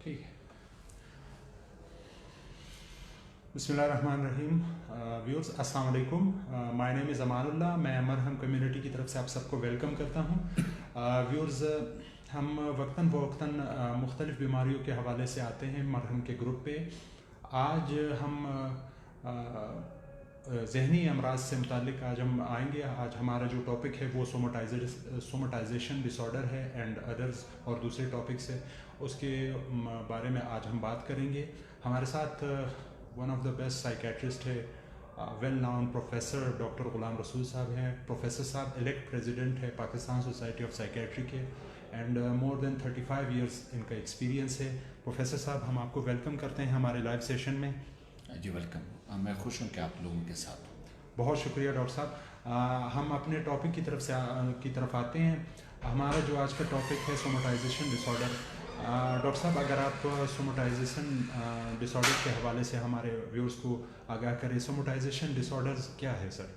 ٹھیک ہے. Bismillahirrahmanirrahim. Viewers, السلام علیکم. مائی نیم از امان اللہ. میں مرہم کمیونٹی کی طرف سے آپ سب کو ویلکم کرتا ہوں. ویورز، ہم وقتاً فوقتاً مختلف بیماریوں کے حوالے سے آتے ہیں مرہم کے گروپ پہ. آج ہم ذہنی امراض سے متعلق ہم آئیں گے. آج ہمارا جو ٹاپک ہے وہ سومٹائزیشن ڈس آرڈر ہے اینڈ ادرز اور دوسرے ٹاپکس ہے، اس کے بارے میں آج ہم بات کریں گے. ہمارے ساتھ one of the best psychiatrist ہے، well noun professor doctor Ghulam رسول صاحب ہیں. پروفیسر صاحب الیکٹ پریزیڈنٹ ہے پاکستان سوسائٹی آف سائیکیٹری کے، اینڈ مور دین 35 ایئرس ان کا ایکسپیرینس ہے. پروفیسر صاحب، ہم آپ کو ویلکم کرتے ہیں ہمارے لائیو سیشن میں. جی ویلکم. میں خوش ہوں کہ آپ لوگوں کے ساتھ ہوں. بہت شکریہ ڈاکٹر صاحب. ہم اپنے ٹاپک کی طرف آتے ہیں. ہمارا جو آج کا ٹاپک ہے سومٹائزیشن ڈس آرڈر. ڈاکٹر صاحب، اگر آپ سومٹائزیشن ڈس آرڈر کے حوالے سے ہمارے ویورز کو آگاہ کریں. سومٹائزیشن ڈس آرڈر کیا ہے سر؟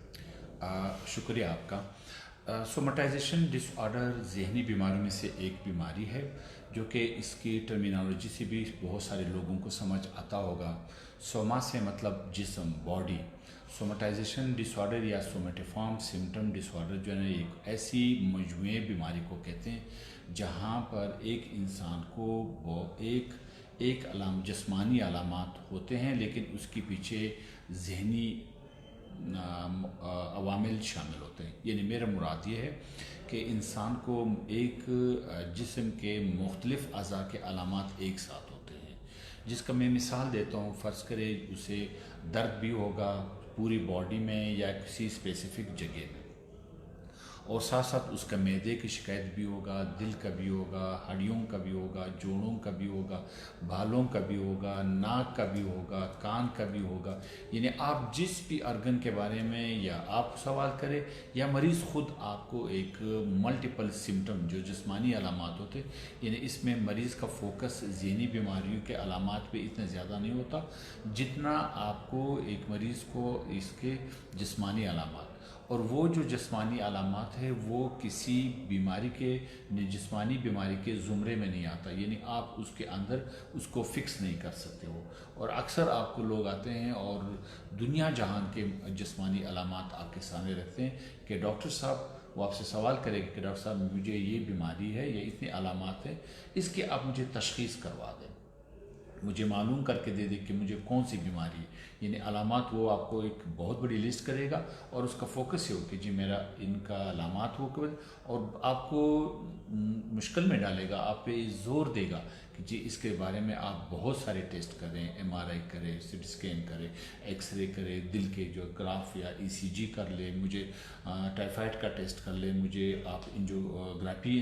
شکریہ آپ کا. سومٹائزیشن ڈس آرڈر ذہنی بیماریوں میں سے ایک بیماری ہے جو کہ اس کی ٹرمینالوجی سے بھی بہت سارے لوگوں کو سمجھ آتا ہوگا. سوما سے مطلب جسم، باڈی. سومٹائزیشن ڈس آرڈر یا سومیٹیفارم سمٹم ڈس آرڈر جو ہے نا ایک ایسی مجموعی بیماری کو کہتے ہیں جہاں پر ایک انسان کو ایک جسمانی علامات ہوتے ہیں لیکن اس کے پیچھے ذہنی عوامل شامل ہوتے ہیں. یعنی میرا مراد یہ ہے کہ انسان کو ایک جسم کے مختلف اعضاء کے علامات ایک ساتھ ہوتے ہیں، جس کا میں مثال دیتا ہوں. فرض کرے اسے درد بھی ہوگا پوری باڈی میں یا کسی اسپیسیفک جگہ میں، اور ساتھ ساتھ اس کا معدے کی شکایت بھی ہوگا، دل کا بھی ہوگا، ہڈیوں کا بھی ہوگا، جوڑوں کا بھی ہوگا، بالوں کا بھی ہوگا، ناک کا بھی ہوگا، کان کا بھی ہوگا. یعنی آپ جس بھی ارگن کے بارے میں یا آپ سوال کریں یا مریض خود آپ کو ایک ملٹیپل سمٹم جو جسمانی علامات ہوتے، یعنی اس میں مریض کا فوکس ذہنی بیماریوں کے علامات پہ اتنا زیادہ نہیں ہوتا جتنا آپ کو ایک مریض کو اس کے جسمانی علامات. اور وہ جو جسمانی علامات ہے وہ کسی جسمانی بیماری کے زمرے میں نہیں آتا. یعنی آپ اس کے اندر اس کو فکس نہیں کر سکتے ہو. اور اکثر آپ کو لوگ آتے ہیں اور دنیا جہان کے جسمانی علامات آپ کے سامنے رکھتے ہیں کہ ڈاکٹر صاحب، وہ آپ سے سوال کرے گا کہ ڈاکٹر صاحب مجھے یہ بیماری ہے یا اتنے علامات ہیں، اس کی آپ مجھے تشخیص کروا دیں، مجھے معلوم کر کے دے دیں کہ مجھے کون سی بیماری ہے. یعنی علامات وہ آپ کو ایک بہت بڑی لسٹ کرے گا اور اس کا فوکس یہ ہو کہ جی میرا ان کا علامات ہو کے، اور آپ کو مشکل میں ڈالے گا، آپ پہ زور دے گا کہ جی اس کے بارے میں آپ بہت سارے ٹیسٹ کریں، ایم آر آئی کریں، سی ٹی اسکین کریں، ایکس رے کریں، دل کے جو گراف یا ای سی جی کر لیں، مجھے ٹائیفائڈ کا ٹیسٹ کر لیں، مجھے آپ انجیوگرافی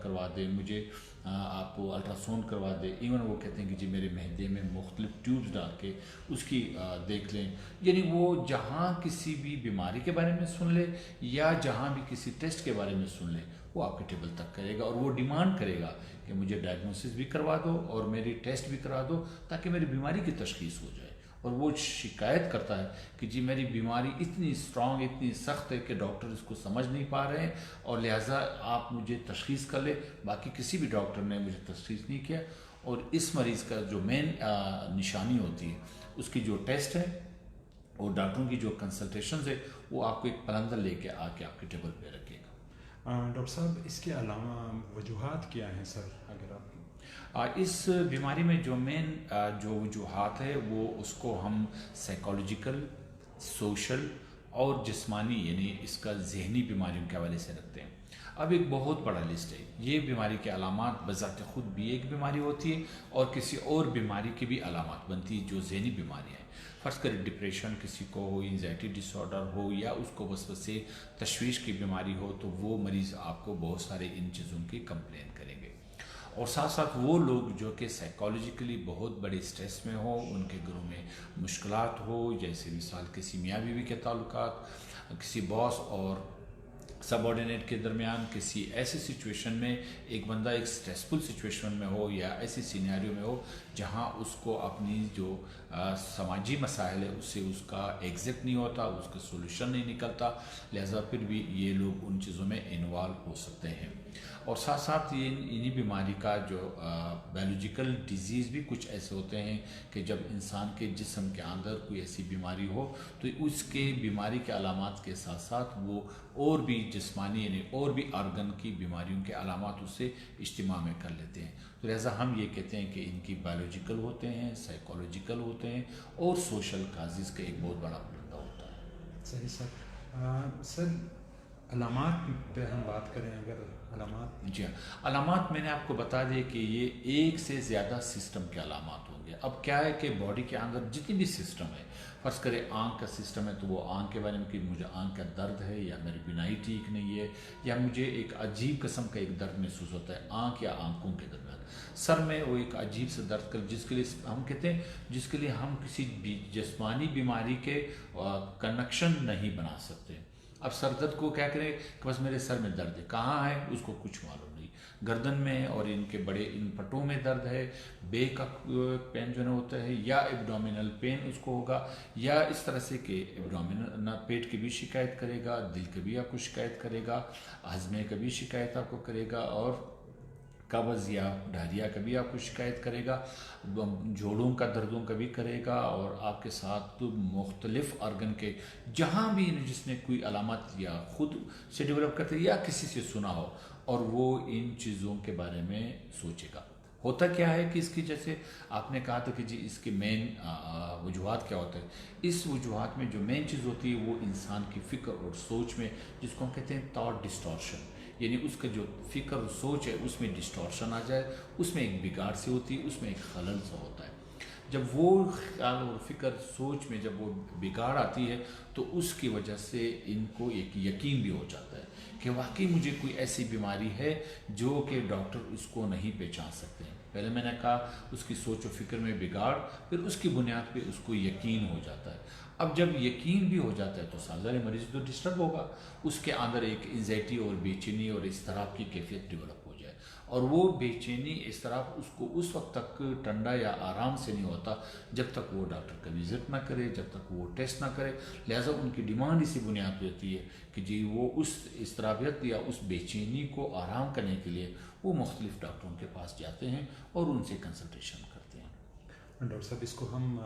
کروا دیں، مجھے آپ الٹرا ساؤنڈ کروا دیں. ایون وہ کہتے ہیں کہ جی میرے معدے میں مختلف ٹیوبز ڈال کے اس کی دیکھ لیں. یعنی وہ جہاں کسی بھی بیماری کے بارے میں سن لے یا جہاں بھی کسی ٹیسٹ کے بارے میں سن لے وہ آپ کے ٹیبل تک کرے گا، اور وہ ڈیمانڈ کرے گا کہ مجھے ڈائگنوسس بھی کروا دو اور میری ٹیسٹ بھی کروا دو تاکہ میری بیماری کی تشخیص ہو جائے. اور وہ شکایت کرتا ہے کہ جی میری بیماری اتنی اسٹرانگ، اتنی سخت ہے کہ ڈاکٹر اس کو سمجھ نہیں پا رہے ہیں، اور لہٰذا آپ مجھے تشخیص کر لیں، باقی کسی بھی ڈاکٹر نے مجھے تشخیص نہیں کیا. اور اس مریض کا جو مین نشانی ہوتی ہے، اس کی جو ٹیسٹ ہے اور ڈاکٹروں کی جو کنسلٹیشنز ہے، وہ آپ کو ایک پلندر لے کے آ کے آپ کے ٹیبل پہ رکھے گا. ڈاکٹر صاحب، اس کے علاوہ وجوہات کیا ہیں سر؟ اگر آپ اس بیماری میں جو مین جو وجوہات ہے وہ اس کو ہم سائیکالوجیکل، سوشل اور جسمانی، یعنی اس کا ذہنی بیماریوں کے حوالے سے رکھتے ہیں. اب ایک بہت بڑا لسٹ ہے. یہ بیماری کے علامات بذات خود بھی ایک بیماری ہوتی ہے اور کسی اور بیماری کی بھی علامات بنتی ہے جو ذہنی بیماریاں ہیں. فرض کریں ڈپریشن کسی کو ہو، انزائٹی ڈس آرڈر ہو، یا اس کو وسوسے تشویش کی بیماری ہو، تو وہ مریض آپ کو بہت سارے ان چیزوں کی کمپلین کریں گے. اور ساتھ ساتھ وہ لوگ جو کہ سائیکالوجیکلی بہت بڑے اسٹریس میں ہو، ان کے گھروں میں مشکلات ہو، جیسے مثال کسی میاں بیوی کے تعلقات، کسی باس اور سب آرڈینیٹ کے درمیان، کسی ایسی سچویشن میں ایک بندہ ایک سٹریسفل سچویشن میں ہو یا ایسی سینیریو میں ہو جہاں اس کو اپنی جو سماجی مسائل ہے اس سے اس کا ایگزٹ نہیں ہوتا، اس کا سولوشن نہیں نکلتا، لہذا پھر بھی یہ لوگ ان چیزوں میں انوالو ہو سکتے ہیں. اور ساتھ ساتھ یہ انہی بیماری کا جو بایولوجیکل ڈیزیز بھی کچھ ایسے ہوتے ہیں کہ جب انسان کے جسم کے اندر کوئی ایسی بیماری ہو تو اس کے بیماری کے علامات کے ساتھ ساتھ وہ اور بھی جسمانی یعنی اور بھی آرگن کی بیماریوں کے علامات اس سے اجتماع میں کر لیتے ہیں. تو لہٰذا ہم یہ کہتے ہیں کہ ان کی بایولوجیکل ہوتے ہیں, سائیکولوجیکل ہوتے ہیں اور سوشل کازز کا ایک بہت بڑا پردہ ہوتا ہے. صحیح سر. سر علامات پہ ہم بات کریں, اگر علامات. جی ہاں, علامات میں نے آپ کو بتا دیا کہ یہ ایک سے زیادہ سسٹم کے علامات ہوں گے. اب کیا ہے کہ باڈی کے اندر جتنی بھی سسٹم ہے, فرض کرے آنکھ کا سسٹم ہے تو وہ آنکھ کے بارے میں کہ مجھے آنکھ کا درد ہے یا میری بینائی ٹھیک نہیں ہے یا مجھے ایک عجیب قسم کا ایک درد محسوس ہوتا ہے آنکھ یا آنکھوں کے درمیان, سر میں وہ ایک عجیب سے درد کر جس کے لیے ہم کہتے ہیں جس کے لیے ہم کسی جسمانی بیماری کے کنیکشن نہیں بنا سکتے. اب سر درد کو کیا کریں کہ بس میرے سر میں درد ہے, کہاں ہے اس کو کچھ معلوم نہیں, گردن میں اور ان کے بڑے ان پٹوں میں درد ہے, بیک کا پین جو ہے ہوتا ہے یا ایبڈومینل پین اس کو ہوگا یا اس طرح سے کہ ایبڈومینل پیٹ کی بھی شکایت کرے گا, دل کی بھی آپ کو شکایت کرے گا, ہضمے کی بھی شکایت آپ کو کرے گا اور قبض یا ڈائریا کا بھی آپ کو شکایت کرے گا, جوڑوں کا دردوں کا بھی کرے گا اور آپ کے ساتھ مختلف آرگن کے جہاں بھی جس نے کوئی علامات یا خود سے ڈیولپ کرتے یا کسی سے سنا ہو اور وہ ان چیزوں کے بارے میں سوچے گا. ہوتا کیا ہے کہ اس کی جیسے آپ نے کہا تھا کہ جی اس کے مین وجوہات کیا ہوتے ہیں, اس وجوہات میں جو مین چیز ہوتی ہے وہ انسان کی فکر اور سوچ میں جس کو ہم کہتے ہیں تھاٹ ڈسٹارشن, یعنی اس کا جو فکر اور سوچ ہے اس میں ڈسٹارشن آ جائے, اس میں ایک بگاڑ سی ہوتی ہے, اس میں ایک خلل سا ہوتا ہے. جب وہ خیال اور فکر سوچ میں جب وہ بگاڑ آتی ہے تو اس کی وجہ سے ان کو ایک یقین بھی ہو جاتا ہے کہ واقعی مجھے کوئی ایسی بیماری ہے جو کہ ڈاکٹر اس کو نہیں پہچان سکتے ہیں. پہلے میں نے کہا اس کی سوچ و فکر میں بگاڑ, پھر اس کی بنیاد پہ اس کو یقین ہو جاتا ہے. اب جب یقین بھی ہو جاتا ہے تو سازر مریض تو ڈسٹرب ہوگا, اس کے اندر ایک انزائٹی اور بے چینی اور اضطراب کی کیفیت ڈیولپ ہو جائے, اور وہ بے چینی اضطراب اس کو اس وقت تک ٹھنڈا یا آرام سے نہیں ہوتا جب تک وہ ڈاکٹر کا وزٹ نہ کرے, جب تک وہ ٹیسٹ نہ کرے. لہٰذا ان کی ڈیمانڈ اسی بنیاد پہ ہوتی ہے کہ جی وہ اس اضطرابیت یا اس بے چینی کو آرام کرنے کے لیے وہ مختلف ڈاکٹروں کے پاس جاتے ہیں اور ان سے کنسلٹیشن کرتے ہیں. ڈاکٹر صاحب اس کو ہم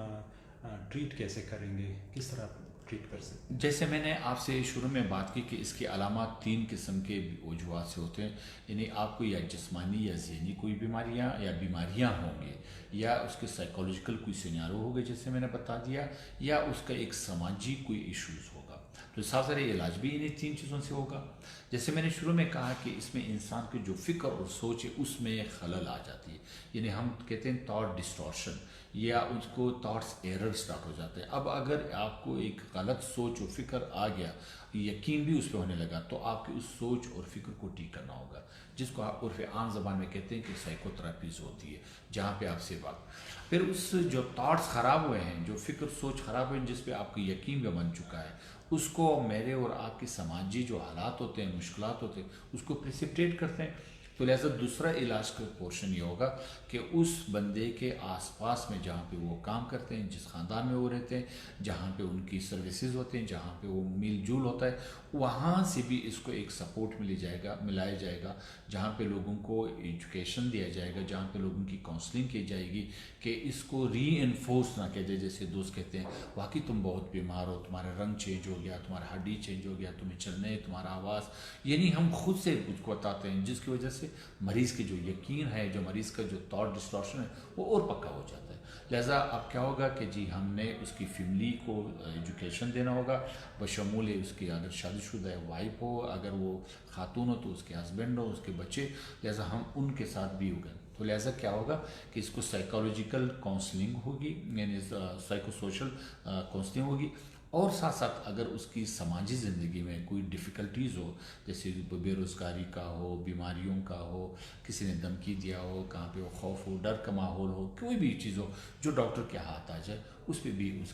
ٹریٹ کیسے کریں گے, کس طرح ٹریٹ کر سکتے ہیں؟ جیسے میں نے آپ سے شروع میں بات کی کہ اس کی علامات 3 قسم کے وجوہات سے ہوتے ہیں, یعنی آپ کو یا جسمانی یا ذہنی کوئی بیماریاں ہوں گے یا اس کے سائیکولوجیکل کوئی سینیارو ہوگا جیسے میں نے بتا دیا, یا اس کا ایک سماجی کوئی ایشوز ہوگا. تو سازر علاج بھی انہیں 3 چیزوں سے ہوگا. جیسے میں نے شروع میں کہا کہ اس میں انسان کی جو فکر اور سوچ ہے اس میں خلل آ جاتی ہے, یعنی ہم کہتے ہیں تھاٹ ڈسٹارشن یا اس کو تھاٹس ایرر سٹارٹ ہو جاتے ہیں. اب اگر آپ کو ایک غلط سوچ و فکر آ گیا, یقین بھی اس پہ ہونے لگا, تو آپ کی اس سوچ اور فکر کو ٹھیک کرنا ہوگا, جس کو آپ عرف عام زبان میں کہتے ہیں کہ سائیکو تھراپیز ہوتی ہے, جہاں پہ آپ سے بات پھر اس جو تھاٹس خراب ہوئے ہیں, جو فکر سوچ خراب ہوئے ہیں, جس پہ آپ کا یقین بھی بن چکا ہے, اس کو میرے اور آپ کے سماجی جو حالات ہوتے ہیں, مشکلات ہوتے ہیں, اس کو پریسپٹیٹ کرتے ہیں. تو لہٰذا دوسرا علاج کا پورشن یہ ہوگا کہ اس بندے کے آس پاس میں جہاں پہ وہ کام کرتے ہیں, جس خاندان میں وہ رہتے ہیں, جہاں پہ ان کی سروسز ہوتے ہیں, جہاں پہ وہ میل جول ہوتا ہے, وہاں سے بھی اس کو ایک سپورٹ ملایا جائے گا, جہاں پہ لوگوں کو ایجوکیشن دیا جائے گا, جہاں پہ لوگوں کی کاؤنسلنگ کی جائے گی کہ اس کو ری انفورس نہ کیا جائے. جیسے دوست کہتے ہیں واقعی تم بہت بیمار ہو, تمہارا رنگ چینج ہو گیا, تمہارا ہڈی چینج ہو گیا, تمہیں چلنے, تمہارا آواز, یعنی ہم خود سے کچھ کو بتاتے ہیں, جس کی وجہ سے مریض کی جو یقین ہے, جو مریض کا جو تھاٹ ڈسٹارشن ہے وہ اور پکا ہو جاتا ہے. لہٰذا اب کیا ہوگا کہ جی ہم نے اس کی فیملی کو ایجوکیشن دینا ہوگا, بشمول اس کی اگر شادی شدہ ہے وائف ہو, اگر وہ خاتون ہو تو اس کے ہسبینڈ ہو, اس کے بچے, لہٰذا ہم ان کے ساتھ بھی ہوگا. تو لہٰذا کیا ہوگا کہ اس کو سائیکولوجیکل کاؤنسلنگ ہوگی, یعنی سائیکو سوشل کاؤنسلنگ ہوگی, اور ساتھ ساتھ اگر اس کی سماجی زندگی میں کوئی ڈیفیکلٹیز ہو, جیسے بے روزگاری کا ہو, بیماریوں کا ہو, کسی نے دھمکی دیا ہو, کہاں پہ وہ خوف ہو, ڈر کا ماحول ہو, کوئی بھی چیز ہو جو ڈاکٹر کے ہاتھ آ جائے, اس پہ بھی اس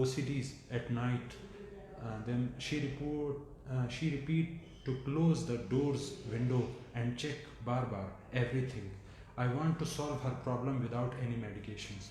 OCDs at night, then she repeat to close the doors window and check bar everything. I want to solve her problem without any medications.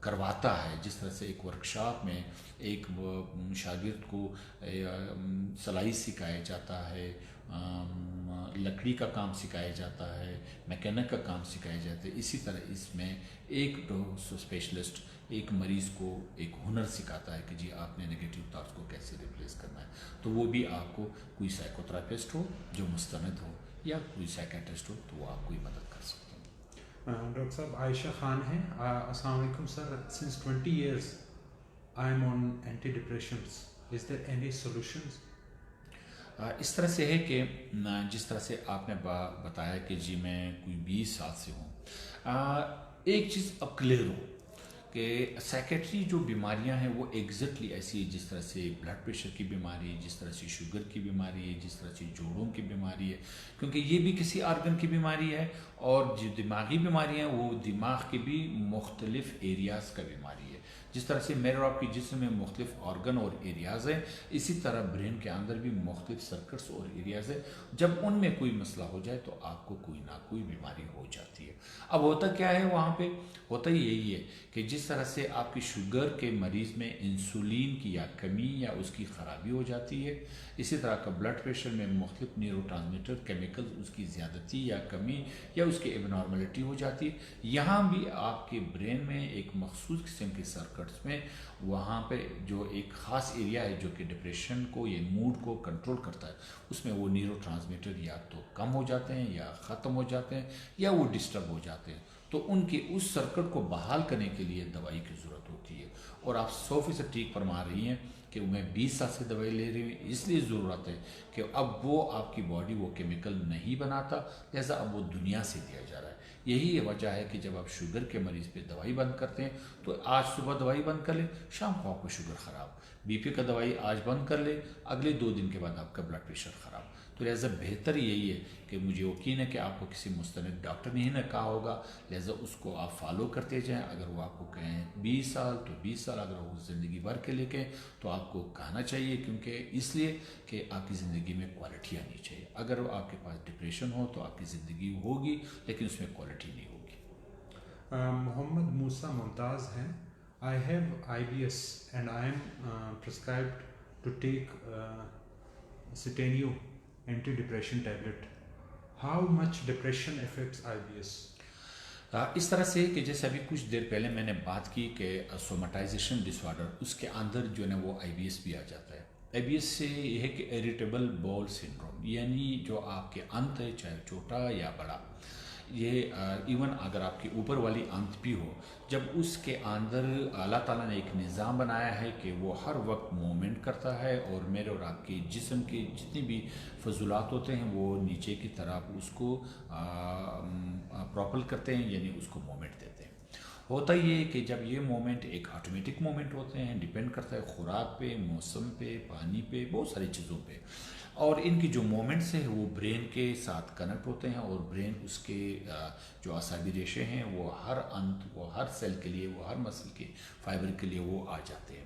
کرواتا ہے. جس طرح سے ایک ورکشاپ میں ایک شاگرد کو سلائی سکھایا جاتا ہے, لکڑی کا کام سکھایا جاتا ہے, میکینک کا کام سکھایا جاتا ہے, اسی طرح اس میں ایک اسپیشلسٹ ایک مریض کو ایک ہنر سکھاتا ہے کہ جی آپ نے نگیٹو تھاٹس کو کیسے ریپلیس کرنا ہے. تو وہ بھی آپ کو کوئی سائیکو تھراپسٹ ہو جو مستند ہو یا کوئی سائیکیٹرسٹ ہو تو وہ آپ کو ہی مدد کر سکتے ہیں. ڈاکٹر صاحب عائشہ خان ہیں. السلام علیکم sir. Since 20 years I am on antidepressants. Is there any solutions? اس طرح سے ہے کہ جس طرح سے آپ نے بتایا کہ جی میں کوئی 20 سال سے ہوں, ایک چیز اب کلیئر ہو کہ سائیکیٹری جو بیماریاں ہیں وہ ایگزیکٹلی ایسی ہے جس طرح سے بلڈ پریشر کی بیماری ہے, جس طرح سے شوگر کی بیماری ہے, جس طرح سے جوڑوں کی بیماری ہے, کیونکہ یہ بھی کسی آرگن کی بیماری ہے, اور جو دماغی بیماری ہیں وہ دماغ کے بھی مختلف ایریاز کا بیماری ہے. جس طرح سے میرے اور آپ کے جسم میں مختلف آرگن اور ایریاز ہیں, اسی طرح برین کے اندر بھی مختلف سرکٹس اور ایریاز ہیں. جب ان میں کوئی مسئلہ ہو جائے تو آپ کو کوئی نہ کوئی بیماری ہو جاتی ہے. اب ہوتا کیا ہے وہاں پہ, ہوتا ہی یہی ہے کہ جس طرح سے آپ کی شوگر کے مریض میں انسولین کی یا کمی یا اس کی خرابی ہو جاتی ہے, اسی طرح کا بلڈ پریشر میں مختلف نیورو ٹرانسمیٹر کیمیکل اس کی زیادتی یا کمی یا اس کی ایب نارملٹی ہو جاتی ہے. یہاں بھی آپ کے برین میں ایک مخصوص قسم کے سرکٹس میں وہاں پہ جو ایک خاص ایریا ہے جو کہ ڈپریشن کو یا موڈ کو کنٹرول کرتا ہے, اس میں وہ نیورو ٹرانسمیٹر یا تو کم ہو جاتے ہیں یا ختم ہو جاتے ہیں یا وہ ڈسٹرب ہو جاتے ہیں. تو ان کے اس سرکٹ کو بحال کرنے کے لیے دوائی کی ضرورت ہوتی ہے. اور آپ 100% ٹھیک فرما رہی ہیں کہ میں 20 سال سے دوائی لے رہی ہوں, اس لیے ضرورت ہے کہ اب وہ آپ کی باڈی وہ کیمیکل نہیں بناتا, لہذا اب وہ دنیا سے دیا جا رہا ہے. یہی وجہ ہے کہ جب آپ شوگر کے مریض پہ دوائی بند کرتے ہیں تو آج صبح دوائی بند کر لیں, شام کو آپ کو شوگر خراب, بی پی کا دوائی آج بند کر لیں, اگلے 2 دن کے بعد آپ کا بلڈ پریشر خراب. تو لہٰذا بہتر یہی ہے کہ مجھے یقین ہے کہ آپ کو کسی مستند ڈاکٹر نے ہی نہ کہا ہوگا, لہٰذا اس کو آپ فالو کرتے جائیں. اگر وہ آپ کو کہیں 20 سال تو 20 سال, اگر وہ زندگی بھر کے لے کے تو آپ کو کہنا چاہیے, کیونکہ اس لیے کہ آپ کی زندگی میں کوالٹی آنی چاہیے. اگر آپ کے پاس ڈپریشن ہو تو آپ کی زندگی ہوگی لیکن اس میں کوالٹی نہیں ہوگی. محمد موسیٰ ممتاز ہیں. I have IBS and I am prescribed to take Citenio antidepressant tablet. How much depression affects IBS? اس طرح سے کہ جیسے ابھی کچھ دیر پہلے میں نے بات کی کہ سومٹائزیشن ڈس آرڈر, اس کے اندر جو ہے نا وہ IBS بھی آ جاتا ہے. IBS سے یہ ہے کہ اریٹیبل باؤل سنڈروم, یعنی جو آپ کے انت ہے چاہے چھوٹا یا بڑا, یہ ایون اگر آپ کے اوپر والی انت بھی ہو, جب اس کے اندر اللہ تعالیٰ نے ایک نظام بنایا ہے کہ وہ ہر وقت مومنٹ کرتا ہے, اور میرے اور آپ کے جسم کے جتنے بھی فضولات ہوتے ہیں وہ نیچے کی طرف اس کو پروپل کرتے ہیں, یعنی اس کو مومنٹ دیتے ہیں. ہوتا یہ ہے کہ جب یہ مومنٹ ایک آٹومیٹک مومنٹ ہوتے ہیں, ڈیپینڈ کرتا ہے خوراک پہ, موسم پہ, پانی پہ, بہت ساری چیزوں پہ, اور ان کی جو مومنٹس ہیں وہ برین کے ساتھ کنیکٹ ہوتے ہیں, اور برین اس کے جو اعصابی ریشے ہیں وہ ہر انت, وہ ہر سیل کے لیے, وہ ہر مسل کے فائبر کے لیے وہ آ جاتے ہیں.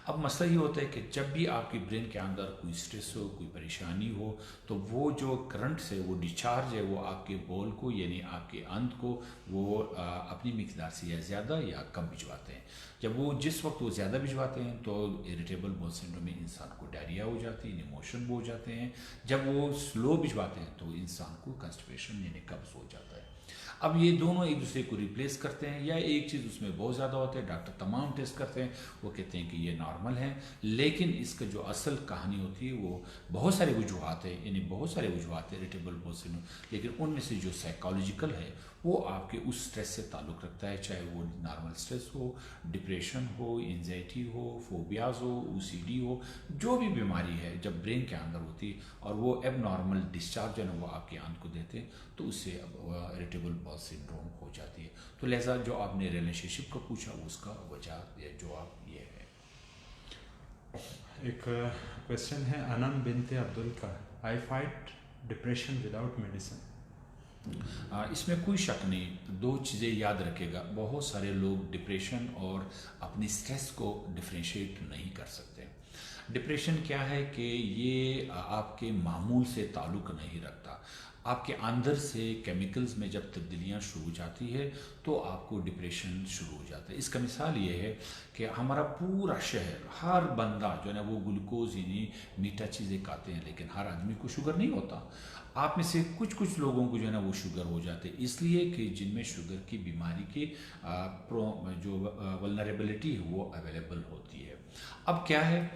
اب مسئلہ یہ ہوتا ہے کہ جب بھی آپ کی برین کے اندر کوئی سٹریس ہو, کوئی پریشانی ہو, تو وہ جو کرنٹ سے وہ ڈسچارج ہے وہ آپ کے بول کو یعنی آپ کے انت کو وہ اپنی مقدار سے یا زیادہ یا کم بھجواتے ہیں. جب وہ جس وقت وہ زیادہ بھجواتے ہیں تو اریٹیبل باؤل سنڈروم میں انسان کو ڈائریا ہو جاتی ہے, ایموشن ہو جاتے ہیں. جب وہ سلو بھجواتے ہیں تو انسان کو کنسٹیپیشن یعنی قبض ہو جاتا ہے. اب یہ دونوں ایک دوسرے کو ریپلیس کرتے ہیں, یا ایک چیز اس میں بہت زیادہ ہوتا ہے, ڈاکٹر تمام ٹیسٹ کرتے ہیں, وہ کہتے ہیں کہ یہ نارمل ہے, لیکن اس کا جو اصل کہانی ہوتی ہے وہ بہت سارے وجوہات ہیں, یعنی بہت سارے وجوہات ہیں اریٹیبل باؤل سنڈروم, لیکن ان میں سے جو سائیکالوجیکل ہے وہ آپ کے اس سٹریس سے تعلق رکھتا ہے, چاہے وہ نارمل سٹریس ہو, ڈپریشن ہو, انزائٹی ہو, فوبیاز ہو, OCD ہو, جو بھی بیماری ہے جب برین کے اندر ہوتی ہے اور وہ ایب نارمل ڈسچارج ہے نا وہ آپ کے انت کو دیتے ہیں تو اس سے اریٹیبل باؤل سنڈروم ہو جاتی ہے. تو لہٰذا جو آپ نے ریلیشن شپ کا پوچھا اس کا وجہ یا جواب یہ ہے. ایک کویسچن ہے انم بنت عبدل کا, آئی فائٹ ڈپریشن وداؤٹ میڈیسن. اس میں کوئی شک نہیں, 2 چیزیں یاد رکھے گا, بہت سارے لوگ ڈپریشن اور اپنی سٹریس کو ڈفرینشیٹ نہیں کر سکتے. ڈپریشن کیا ہے کہ یہ آپ کے معمول سے تعلق نہیں رکھتا. آپ کے اندر سے کیمیکلز میں جب تبدیلیاں شروع ہو جاتی ہے تو آپ کو ڈپریشن شروع ہو جاتا ہے. اس کا مثال یہ ہے کہ ہمارا پورا شہر, ہر بندہ جو ہے نا وہ گلوکوز یعنی میٹھا چیزیں کھاتے ہیں, لیکن ہر آدمی کو شوگر نہیں ہوتا. آپ میں سے کچھ لوگوں کو جو ہے نا وہ شوگر ہو جاتے ہیں, اس لیے کہ جن میں شوگر کی بیماری کی جو ولنریبلٹی ہے وہ اویلیبل ہوتی ہے. اب کیا ہے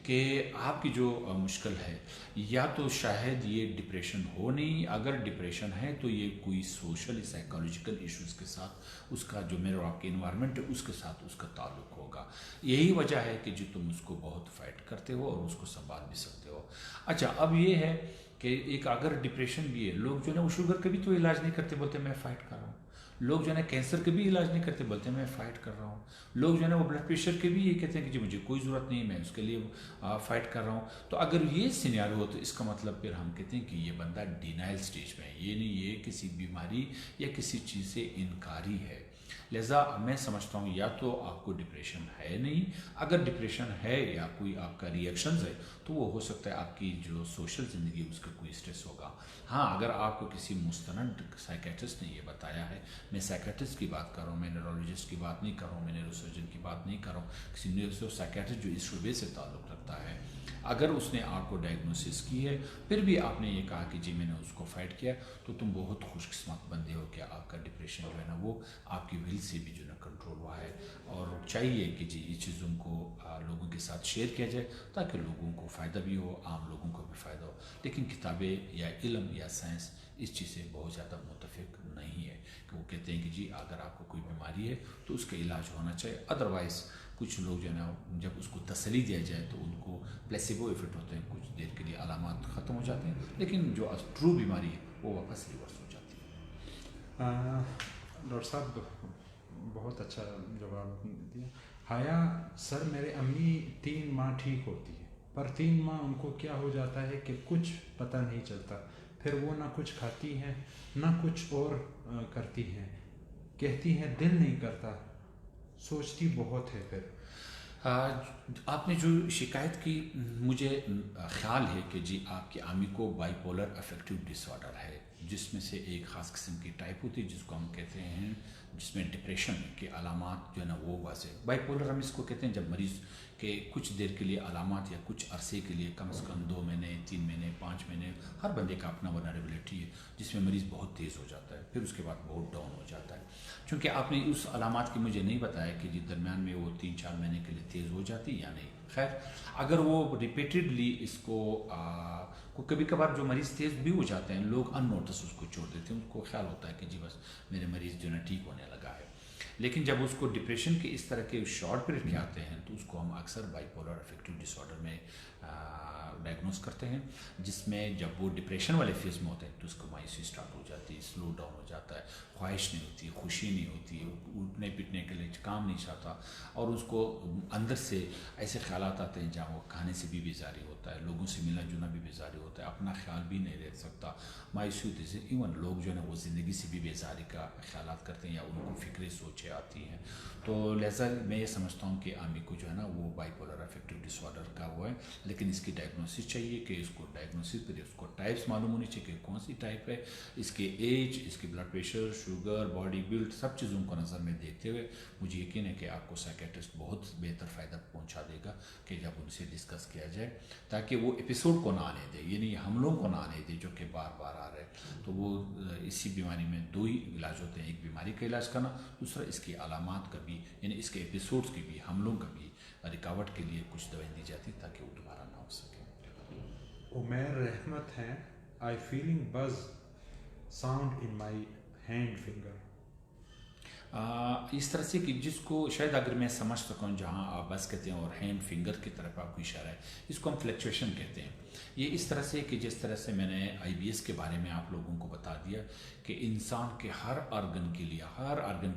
کہ آپ کی جو مشکل ہے, یا تو شاید یہ ڈپریشن ہو نہیں, اگر ڈپریشن ہے تو یہ کوئی سوشل سائیکالوجیکل ایشوز کے ساتھ اس کا جو میرا آپ کے انوائرمنٹ ہے اس کے ساتھ اس کا تعلق ہوگا. یہی وجہ ہے کہ جو تم اس کو بہت فائٹ کرتے ہو اور اس کو سنبھال بھی سکتے ہو. اچھا, اب یہ ہے کہ ایک اگر ڈپریشن بھی ہے, لوگ جو ہے نا وہ شوگر کا بھی تو علاج نہیں کرتے, بولتے میں فائٹ کر رہا ہوں. لوگ جو ہے نا کینسر کے بھی علاج نہیں کرتے, بولتے ہیں میں فائٹ کر رہا ہوں. لوگ جو ہے نا وہ بلڈ پریشر کے بھی یہ کہتے ہیں کہ جی مجھے کوئی ضرورت نہیں, میں اس کے لیے فائٹ کر رہا ہوں. تو اگر یہ سینیریو ہو تو اس کا مطلب پھر ہم کہتے ہیں کہ یہ بندہ ڈینائل سٹیج میں ہے, یہ نہیں یہ کسی بیماری یا کسی چیز سے انکاری ہے. لہٰذا میں سمجھتا ہوں یا تو آپ کو ڈپریشن ہے نہیں, اگر ڈپریشن ہے یا کوئی آپ کا ریئیکشنز ہے تو وہ ہو سکتا ہے آپ کی جو سوشل زندگی اس کا کوئی اسٹریس ہوگا. ہاں, اگر آپ کو کسی مستند سائیکیٹرسٹ نے یہ بتایا ہے, میں سائیکیٹرسٹ کی بات کر رہا ہوں, میں نیورولوجسٹ کی بات نہیں کر رہا ہوں, میں نیورو سرجن کی بات نہیں کر رہا ہوں, کسی نیورو سائیکیٹرسٹ جو اس شعبے سے تعلق رکھتا ہے, اگر اس نے آپ کو ڈائگنوسس کی ہے پھر بھی آپ نے یہ کہا کہ جی میں نے اس کو فائٹ کیا, تو تم بہت خوش قسمت بندے ہو کہ آپ کا ڈپریشن جو ہے نا وہ آپ کی ول سے بھی جو ہے نا کنٹرول ہوا ہے. اور چاہیے کہ جی یہ چیزوں کو لوگوں کے ساتھ شیئر کیا جائے تاکہ لوگوں کو فائدہ بھی ہو, عام لوگوں کو بھی فائدہ ہو. لیکن کتابیں یا علم یا سائنس اس چیز سے بہت زیادہ متفق نہیں ہے کہ وہ کہتے ہیں کہ جی اگر آپ کو کوئی بیماری ہے تو اس کا علاج ہونا چاہیے. ادروائز کچھ لوگ جو ہے نا جب اس کو تسلی دیا جائے تو ان کو پلیسیبو ایفیکٹ ہوتے ہیں, کچھ دیر کے لیے علامات ختم ہو جاتے ہیں, لیکن جو ٹرو بیماری ہے وہ واپس ریورس ہو جاتی ہے. ڈاکٹر صاحب بہت اچھا جواب آپ نے دیا. حیا سر, میرے امی 3 ماہ ٹھیک ہوتی ہے, پر 3 ماہ ان کو کیا ہو جاتا ہے کہ کچھ پتہ نہیں چلتا, پھر وہ نہ کچھ کھاتی ہیں نہ کچھ اور کرتی ہیں, کہتی ہیں دل نہیں کرتا, سوچتی بہت ہے. پھر آپ نے جو شکایت کی, مجھے خیال ہے کہ جی آپ کی امی کو bipolar affective disorder ہے, جس میں سے ایک خاص قسم کی ٹائپ ہوتی ہے جس کو ہم کہتے ہیں, جس میں ڈپریشن کے علامات جو ہے نا وہ واضح. بائی پولر ہم اس کو کہتے ہیں جب مریض کے کچھ دیر کے لیے علامات یا کچھ عرصے کے لیے کم سے کم 2 مہینے 3 مہینے 5 مہینے, ہر بندے کا اپنا ولنریبلٹی ہے, جس میں مریض بہت تیز ہو جاتا ہے پھر اس کے بعد بہت ڈاؤن ہو جاتا ہے. چونکہ آپ نے اس علامات کی مجھے نہیں بتایا کہ جی درمیان میں وہ 3-4 مہینے کے لیے تیز ہو جاتی یا نہیں. خیر, اگر وہ ریپیٹڈلی اس کو کبھی کبھار جو مریض تیز بھی ہو جاتے ہیں لوگ ان نوٹس اس کو چھوڑ دیتے ہیں, ان کو خیال ہوتا ہے کہ جی بس میرے مریض جو ہے نا ٹھیک ہونے لگا ہے. لیکن جب اس کو ڈپریشن کے اس طرح کے شارٹ پیریڈ کے آتے ہیں تو اس کو ہم اکثر bipolar affective disorder میں ڈائگنوز کرتے ہیں, جس میں جب وہ ڈپریشن والے فیز میں ہوتے ہیں تو اس کو مایوسی اسٹارٹ ہو جاتی ہے, سلو ڈاؤن ہو جاتا ہے, خواہش نہیں ہوتی, خوشی نہیں ہوتی, اٹھنے پٹنے کے لیے کام نہیں چاہتا, اور اس کو اندر سے ایسے خیالات آتے ہیں جہاں وہ کھانے سے بھی بیزاری ہوتا ہے, لوگوں سے ملنا جلنا بھی بیزاری ہوتا ہے, اپنا خیال بھی نہیں رکھ سکتا, مایوسی ہوتی ہے. ایون لوگ جو ہے نا وہ زندگی سے بھی بیزاری کا خیالات کرتے ہیں یا ان کو فکریں سوچیں آتی ہیں. تو لہٰذا میں یہ سمجھتا ہوں کہ امی کو جو ہے نا وہ bipolar affective disorder کا وہ ہے, لیکن اس کی ڈائگنوسس چاہیے کہ اس کو ڈائگنوسس پہ اس کو ٹائپس معلوم ہونی چاہیے کہ کون سی ٹائپ ہے, اس کے ایج, اس کی blood pressure, sugar, body blood, سب چیزوں کو نظر میں دیکھتے ہوئے مجھے یقین ہے کہ آپ کو سائیکیٹرسٹ بہت بہتر فائدہ پہنچا دے گا کہ جب ان سے ڈسکس کیا جائے, تاکہ وہ ایپیسوڈ کو نہ آنے دے, یعنی حملوں کو نہ آنے دے جو کہ بار بار آ رہے. تو وہ اسی بیماری میں 2 ہی علاج ہوتے ہیں, ایک بیماری کا علاج کرنا, دوسرا اس کی علامات کا بھی, یعنی اس کے ایپیسوڈس کی بھی, حملوں کا بھی رکاوٹ کے لیے کچھ دوائیں دی جاتی تاکہ وہ دوبارہ نہ ہو سکے. عمیر رحمت ہیں, I feeling buzz sound in my hand finger. اس طرح سے کہ جس کو شاید اگر میں سمجھ سکوں جہاں آپ بس کہتے ہیں اور ہینڈ فنگر کی طرف آپ کو اشارہ ہے, اس کو ہم فلیکچویشن کہتے ہیں. یہ اس طرح سے کہ جس طرح سے میں نے آئی بی ایس کے بارے میں آپ لوگوں کو بتا دیا کہ انسان کے ہر آرگن کے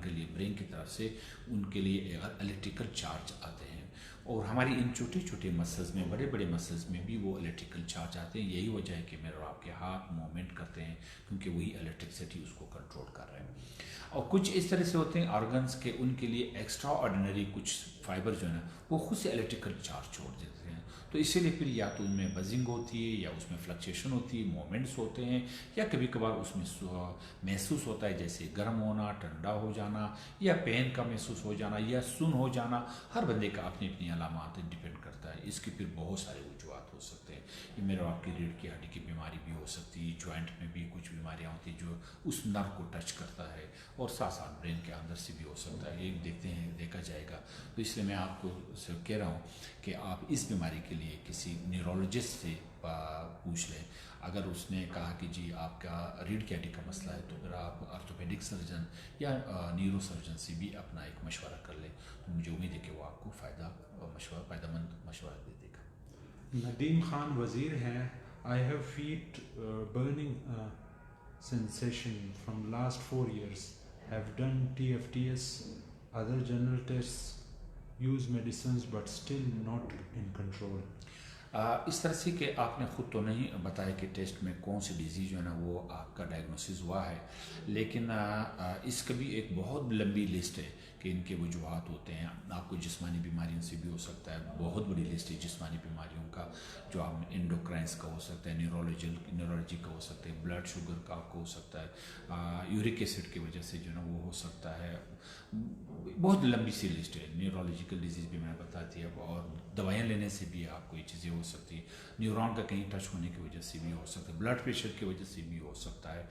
لیے برین کی طرف سے ان کے لیے الیکٹریکل چارج آتے ہیں, اور ہماری ان چھوٹے چھوٹے مسلز میں بڑے بڑے مسلز میں بھی وہ الیکٹریکل چارج آتے ہیں. یہی وجہ ہے کہ میرے اور آپ کے ہاتھ موومنٹ کرتے ہیں کیونکہ وہی الیکٹرکسٹی اس کو کنٹرول کر رہے ہیں. اور کچھ اس طرح سے ہوتے ہیں آرگنس کے ان کے لیے ایکسٹرا آرڈینری کچھ فائبر جو ہے نا وہ خود سے الیکٹریکل چارج چھوڑ دیتے ہیں. تو اسی لیے پھر یا تو ان میں بزنگ ہوتی ہے یا اس میں فلکچویشن ہوتی ہے, مومنٹس ہوتے ہیں, یا کبھی کبھار اس میں محسوس ہوتا ہے جیسے گرم ہونا, ٹھنڈا ہو جانا, یا پین کا محسوس ہو جانا, یا سن ہو جانا. ہر بندے کا اپنی اپنی علامات ڈپینڈ کرتا ہے. اس کے پھر بہت سارے وجوہات ہو سکتے ہیں. یہ میرے آپ کی ریڑھ کی ہڈی کی بیماری بھی ہو سکتی ہے, جوائنٹ میں بھی کچھ بیماریاں ہوتی ہیں جو اس نر کو ٹچ کرتا ہے, اور ساتھ ساتھ برین کے اندر سے بھی ہو سکتا ہے. یہ دیکھتے ہیں, دیکھا جائے گا. تو اس لیے میں آپ کو کہہ رہا ہوں کہ آپ اس بیماری کے لیے کسی نیورولوجسٹ سے پوچھ لیں. اگر اس نے کہا کہ جی آپ کا ریڑھ کی ہڈی کا مسئلہ ہے تو پھر آپ آرتھوپیڈک سرجن یا نیورو سرجن سے بھی اپنا ایک مشورہ کر لیں. تو مجھے امید ہے کہ وہ آپ کو فائدہ مند مشورہ دے دے گا. ندیم خان وزیر ہیں. I have feet burning sensation from last 4 years. Have done TFTS, other general tests, use medicines but still not in control. اس طرح سے کہ آپ نے خود تو نہیں بتایا کہ ٹیسٹ میں کون سی ڈیزیز جو ہے نا وہ آپ کا ڈائگنوسس ہوا ہے, لیکن اس کا بھی ایک بہت لمبی لسٹ ہے کہ ان کے وجوہات ہوتے ہیں. آپ کو جسمانی بیماریوں سے بھی ہو سکتا ہے, بہت بڑی لسٹ ہے جسمانی بیماریوں کا, جو آپ انڈوکرائنس کا ہو سکتا ہے, نیورولوجی کا ہو سکتا ہے, بلڈ شوگر کا آپ کو ہو سکتا ہے, یورک ایسڈ کی وجہ سے جو ہے نا وہ ہو سکتا ہے. بہت لمبی سی لسٹ ہے. نیورولوجیکل ڈیزیز بھی میں نے بتا دی ہے, اور دوائیاں لینے سے بھی آپ کو یہ چیزیں ہو سکتی ہیں. نیورون کا کہیں ٹچ ہونے کی وجہ سے بھی ہو سکتا ہے, بلڈ پریشر کی وجہ سے بھی ہو سکتا ہے.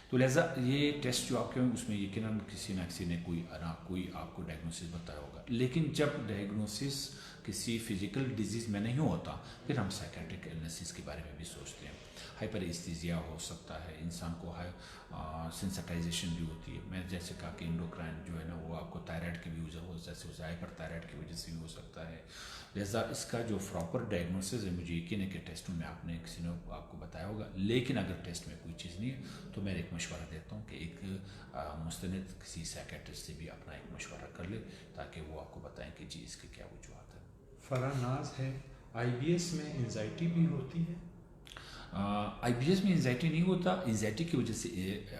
تو لہٰذا یہ ٹیسٹ جو آپ کے اس میں یقیناً کسی نہ کسی نے کوئی آپ کو ڈائگنوسس بتایا ہوگا. لیکن جب ڈائگنوسس کسی فزیکل ڈیزیز میں نہیں ہوتا پھر ہم سائیکیٹرک النیسز کے بارے میں بھی سوچتے ہیں. ہائپر ایستھیزیا ہو سکتا ہے, انسان کو سینسٹائزیشن بھی ہوتی ہے. میں جیسے کہا کہ انڈوکرائن جو ہے نا وہ آپ کو تائرائڈ کی بھی ہو جیسے ہائپر تائرائڈ کی وجہ سے بھی ہو سکتا ہے. لہٰذا اس کا جو پراپر ڈائگنوسس ہے مجھے یقین ہے کہ ٹیسٹوں میں آپ نے کسی نے آپ کو بتایا ہوگا. لیکن اگر ٹیسٹ میں کوئی چیز نہیں ہے تو میں ایک مشورہ دیتا ہوں کہ ایک مستند کسی سائیکیٹرسٹ سے بھی اپنا ایک مشورہ کر لے تاکہ وہ آپ کو بتائیں کہ جی اس کے کیا وجوہات ہیں. فرح ناز ہے, IBS میں انزائٹی بھی ہوتی ہے. آئی بی ایس میں انزائٹی نہیں ہوتا, انزائٹی کی وجہ سے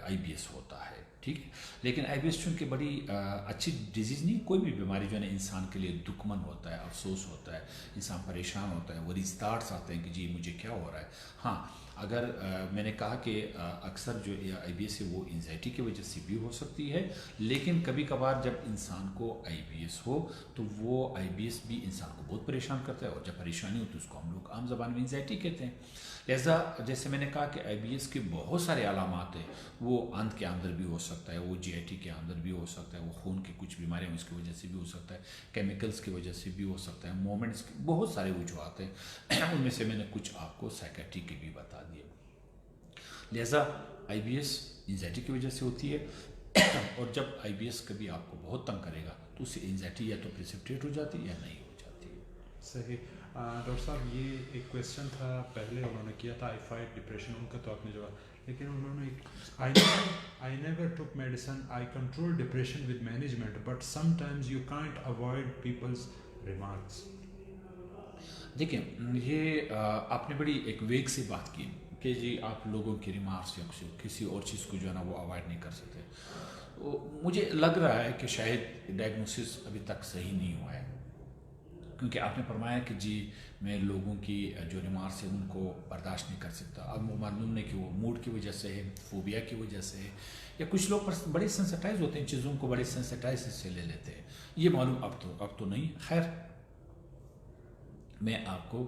آئی بی ایس ہوتا ہے, ٹھیک ہے. لیکن آئی بی ایس چونکہ بڑی اچھی ڈیزیز نہیں, کوئی بھی بیماری جو ہے نا انسان کے لیے دکھ مند ہوتا ہے, افسوس ہوتا ہے, انسان پریشان ہوتا ہے, وریز تھاٹس آتے ہیں کہ جی مجھے کیا ہو رہا ہے. ہاں اگر میں نے کہا کہ اکثر جو آئی بی ایس ہے وہ انزائٹی کی وجہ سے بھی ہو سکتی ہے, لیکن کبھی کبھار جب انسان کو آئی بی ایس ہو تو وہ آئی بی ایس بھی انسان کو بہت پریشان کرتا ہے, اور جب پریشانی ہوتی ہے اس کو ہم لوگ عام زبان میں انزائٹی کہتے ہیں. لہٰذا جیسے میں نے کہا کہ آئی بی ایس کے بہت سارے علامات ہیں, وہ اندھ کے اندر بھی ہو سکتا ہے, وہ جی آئی ٹی کے اندر بھی ہو سکتا ہے, وہ خون کی کچھ بیماریاں اس کی وجہ سے بھی ہو سکتا ہے, کیمیکلز کی وجہ سے بھی ہو سکتا ہے, مومنٹس کے بہت سارے وجوہات ہیں. ان میں سے میں نے کچھ آپ کو سائیکیٹری کے بھی بتا دیے. لہٰذا آئی بی ایس انزائٹی کی وجہ سے ہوتی ہے, اور جب آئی بی ایس کبھی آپ کو بہت تنگ کرے گا تو اس سے انزائٹی یا تو پریسپٹیٹ ہو جاتی ہے یا نہیں ہو جاتی ہے. صحیح. ڈاکٹر صاحب یہ ایک کویشچن تھا پہلے انہوں نے کیا تھا, آئی فائٹ ڈپریشن, ان کا تو آپ نے جواب, لیکن انہوں نے I never took medicine, I control depression with management but sometimes you can't avoid people's remarks. دیکھیں یہ آپ نے بڑی ایک ویگ سے بات کی کہ جی آپ لوگوں کی ریمارکس یا کسی اور چیز کو جو ہے نا وہ اوائڈ نہیں کر سکتے. مجھے لگ رہا ہے کہ شاید ڈائگنوسس ابھی تک صحیح نہیں ہوا ہے, کیونکہ آپ نے فرمایا کہ جی میں لوگوں کی جو ریمارکس ہے ان کو برداشت نہیں کر سکتا. اب وہ معلوم نہیں کہ وہ موڈ کی وجہ سے ہے, فوبیا کی وجہ سے ہے, یا کچھ لوگ بڑے سینسٹائز ہوتے ہیں, چیزوں کو بڑے سینسٹائز سے لے لیتے ہیں. یہ معلوم اب تو نہیں. خیر میں آپ کو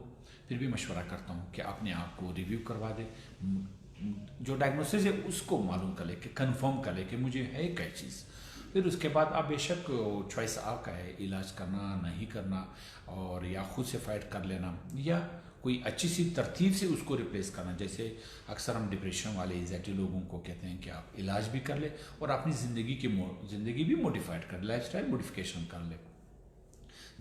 پھر بھی مشورہ کرتا ہوں کہ اپنے آپ کو ریویو کروا دے, جو ڈائگنوسس ہے اس کو معلوم کر لے, کہ کنفرم کر لے کہ مجھے ہے کیا چیز. پھر اس کے بعد آپ بے شک چوائس آپ کا ہے, علاج کرنا نہیں کرنا, اور یا خود سے فائٹ کر لینا, یا کوئی اچھی سی ترتیب سے اس کو ریپلیس کرنا. جیسے اکثر ہم ڈپریشن والے انزائٹی لوگوں کو کہتے ہیں کہ آپ علاج بھی کر لیں اور اپنی زندگی بھی موڈیفائڈ کر لیں, لائف اسٹائل موڈیفکیشن کر لیں.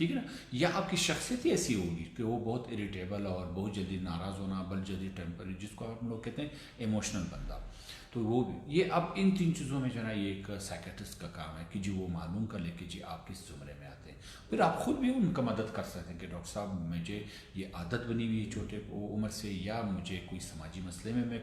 ٹھیک ہے نا. یا آپ کی شخصیت ہی ایسی ہوگی کہ وہ بہت اریٹیبل اور بہت جلدی ناراض ہونا، بہت جلدی ٹیمپر، جس کو ہم لوگ کہتے ہیں ایموشنل بندہ. تو وہ بھی یہ اب ان 3 چیزوں میں جو ہے نا یہ ایک سائیکٹرسٹ کا کام ہے کہ جی وہ معلوم کر لے کہ جی آپ کس زمرے میں آتے ہیں. پھر آپ خود بھی ان کا مدد کر سکتے ہیں کہ ڈاکٹر صاحب مجھے یہ عادت بنی ہوئی ہے چھوٹے عمر سے، یا مجھے کوئی سماجی مسئلے میں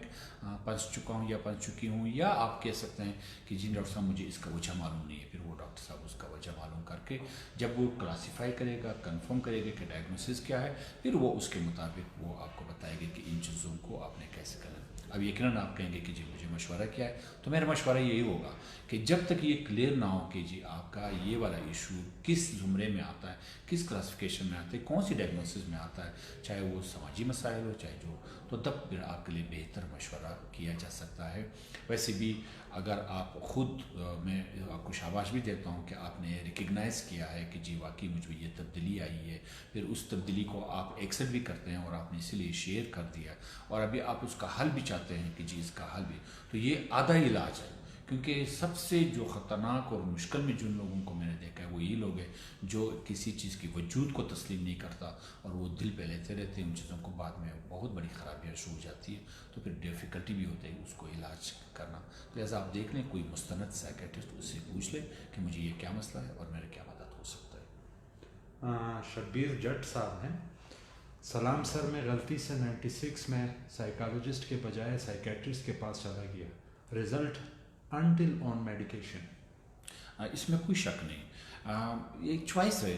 پھنس چکا ہوں یا پھنس چکی ہوں، یا آپ کہہ سکتے ہیں کہ جی ڈاکٹر صاحب مجھے اس کا وجہ معلوم نہیں ہے. پھر وہ ڈاکٹر صاحب اس کا وجہ معلوم کر کے جب وہ کلاسیفائی کرے گا، کنفرم کرے گا کہ ڈائگنوسس کیا ہے، پھر وہ اس کے مطابق وہ آپ کو بتائے گا کہ ان چیزوں کو آپ نے کیسے کرنا. اب یقیناً آپ کہیں گے کہ جی مجھے مشورہ کیا ہے، تو میرا مشورہ یہی ہوگا کہ جب تک یہ کلیئر نہ ہو کہ جی آپ کا یہ والا ایشو کس زمرے میں آتا ہے، کس کلاسیفیکیشن میں آتا ہے، کون سی ڈائگنوسس میں آتا ہے، چاہے وہ سماجی مسائل ہو چاہے جو، تو تب پھر آپ کے لیے بہتر مشورہ کیا جا سکتا ہے. ویسے بھی اگر آپ خود میں آپ کو شاباش بھی دیتا ہوں کہ آپ نے ریکگنائز کیا ہے کہ جی واقعی مجھ میں یہ تبدیلی آئی ہے، پھر اس تبدیلی کو آپ ایکسیپٹ بھی کرتے ہیں اور آپ نے اسی لیے شیئر کر دیا، اور ابھی آپ اس کا حل بھی چاہتے ہیں کہ جی اس کا حل بھی، تو یہ آدھا علاج ہے. کیونکہ سب سے جو خطرناک اور مشکل میں جن لوگوں کو میں نے دیکھا ہے وہ یہی لوگ ہیں جو کسی چیز کی وجود کو تسلیم نہیں کرتا اور وہ دل پہ لیتے رہتے ہیں ان چیزوں کو، بعد میں بہت بڑی خرابیاں شروع ہو جاتی ہے، تو پھر ڈیفیکلٹی بھی ہوتی ہے اس کو علاج کرنا. لہٰذا آپ دیکھ لیں کوئی مستند سائیکیٹرسٹ، اس سے پوچھ لیں کہ مجھے یہ کیا مسئلہ ہے اور میرا کیا مدد ہو سکتا ہے. شبیر جٹ صاحب ہیں. سلام سر، میں غلطی سے 96 میں سائیکالوجسٹ کے بجائے سائیکیٹرسٹ کے پاس چلا گیا. رزلٹ انٹل آن میڈیکیشن. اس میں کوئی شک نہیں، یہ ایک چوائس ہے،